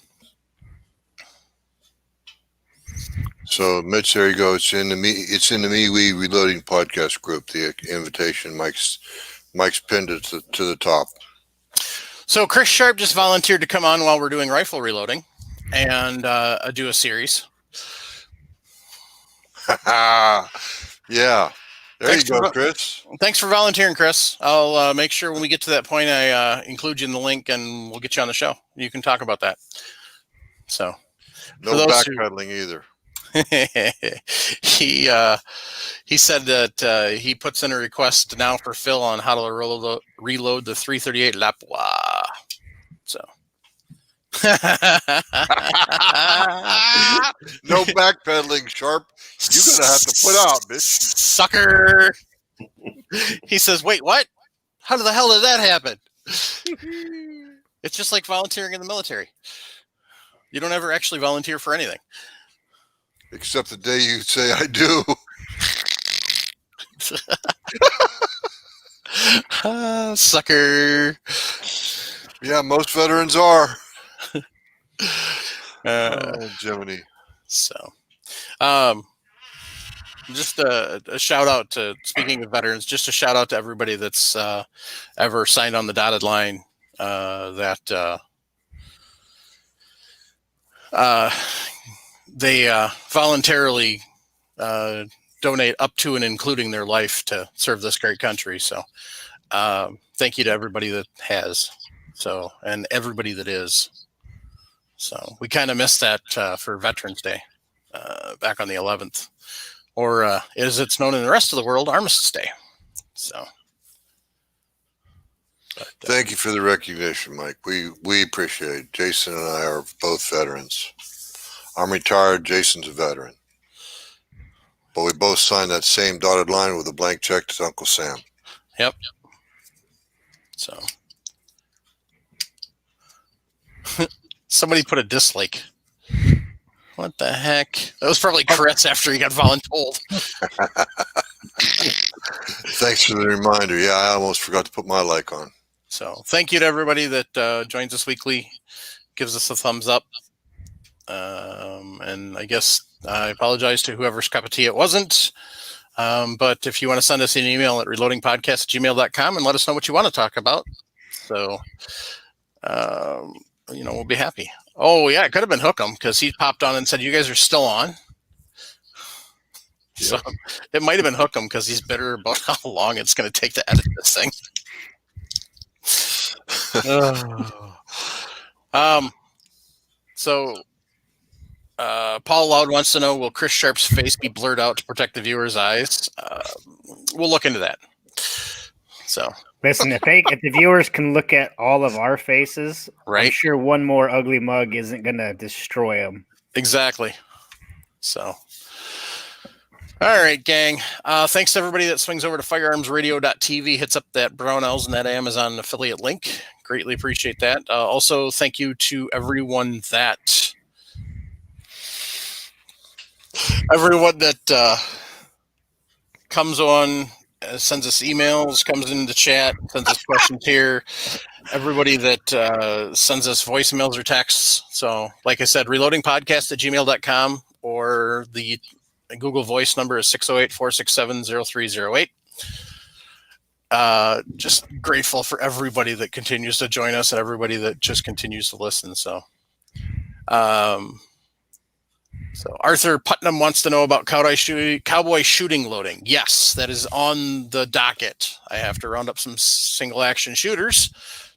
So, Mitch, there you go. It's in the MeWe Reloading podcast group. The invitation, Mike's pinned it to the top. So Chris Sharp just volunteered to come on while we're doing rifle reloading and do a series. Yeah. Thanks You go, Chris. Thanks for volunteering, Chris. I'll make sure when we get to that point, I include you in the link and we'll get you on the show. You can talk about that. So no backpedaling either. He said that he puts in a request now for Phil on how to reload the 338 Lapua. So no backpedaling, Sharp. You're gonna have to put out, bitch. Sucker. He says, "Wait, what? How the hell did that happen?" It's just like volunteering in the military. You don't ever actually volunteer for anything. Except the day you say I do. Sucker. Yeah, most veterans are. Jiminy. So, just a shout out to, speaking of veterans, just a shout out to everybody that's ever signed on the dotted line that they voluntarily donate up to and including their life to serve this great country. So thank you to everybody that has, so, and everybody that is. So we kind of missed that for Veterans Day back on the 11th, or as it's known in the rest of the world, Armistice Day. So but, thank you for the recognition, Mike. We appreciate it. Jason and I are both veterans. I'm retired. Jason's a veteran. But we both signed that same dotted line with a blank check to Uncle Sam. Yep. So somebody put a dislike. What the heck? That was probably Chris after he got voluntold. Thanks for the reminder. Yeah, I almost forgot to put my like on. So thank you to everybody that joins us weekly, gives us a thumbs up. And I guess I apologize to whoever's cup of tea it wasn't. But if you want to send us an email at reloadingpodcast@gmail.com and let us know what you want to talk about. So, we'll be happy. Oh, yeah, it could have been Hookem because he popped on and said, you guys are still on. Yep. So it might have been Hookem because he's bitter about how long it's going to take to edit this thing. Paul Loud wants to know, will Chris Sharp's face be blurred out to protect the viewer's eyes? We'll look into that. So listen, if the viewers can look at all of our faces, right? I'm sure one more ugly mug isn't going to destroy them. Exactly. So, all right, gang. Thanks to everybody that swings over to firearmsradio.tv, hits up that Brownells and that Amazon affiliate link. Greatly appreciate that. Also, thank you to everyone that comes on, sends us emails, comes into the chat, sends us questions here. Everybody that sends us voicemails or texts. So, like I said, reloadingpodcast@gmail.com, or the Google Voice number is 608-467-0308. Just grateful for everybody that continues to join us and everybody that just continues to listen. So Arthur Putnam wants to know about cowboy shooting loading. Yes, that is on the docket. I have to round up some single action shooters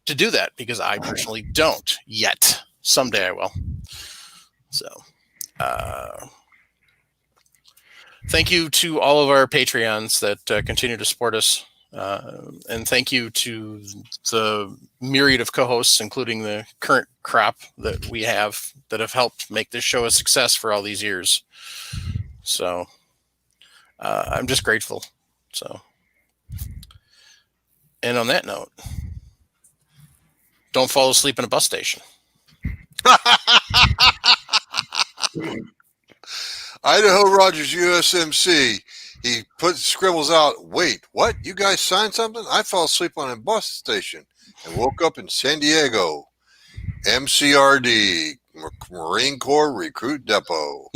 to do that because I personally don't yet. Someday I will. So, thank you to all of our Patreons that continue to support us. And thank you to the myriad of co-hosts, including the current crop that we have that have helped make this show a success for all these years. So I'm just grateful. So, and on that note, don't fall asleep in a bus station. Idaho Rogers USMC. He scribbles out, wait, what? You guys signed something? I fell asleep on a bus station and woke up in San Diego. MCRD, Marine Corps Recruit Depot.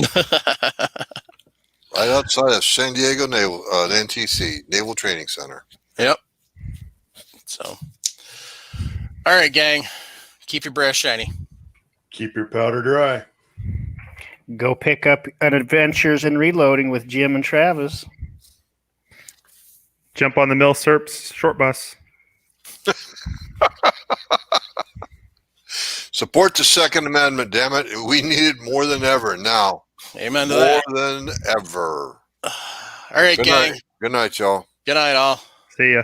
Right outside of San Diego Naval, NTC, Naval Training Center. Yep. So, all right, gang. Keep your breath shiny. Keep your powder dry. Go pick up an Adventures in Reloading with Jim and Travis. Jump on the Mill Serps short bus. Support the Second Amendment, damn it. We need it more than ever now. Amen to more that. than ever. All right, Good gang. night. Good night, y'all. Good night, all. See ya.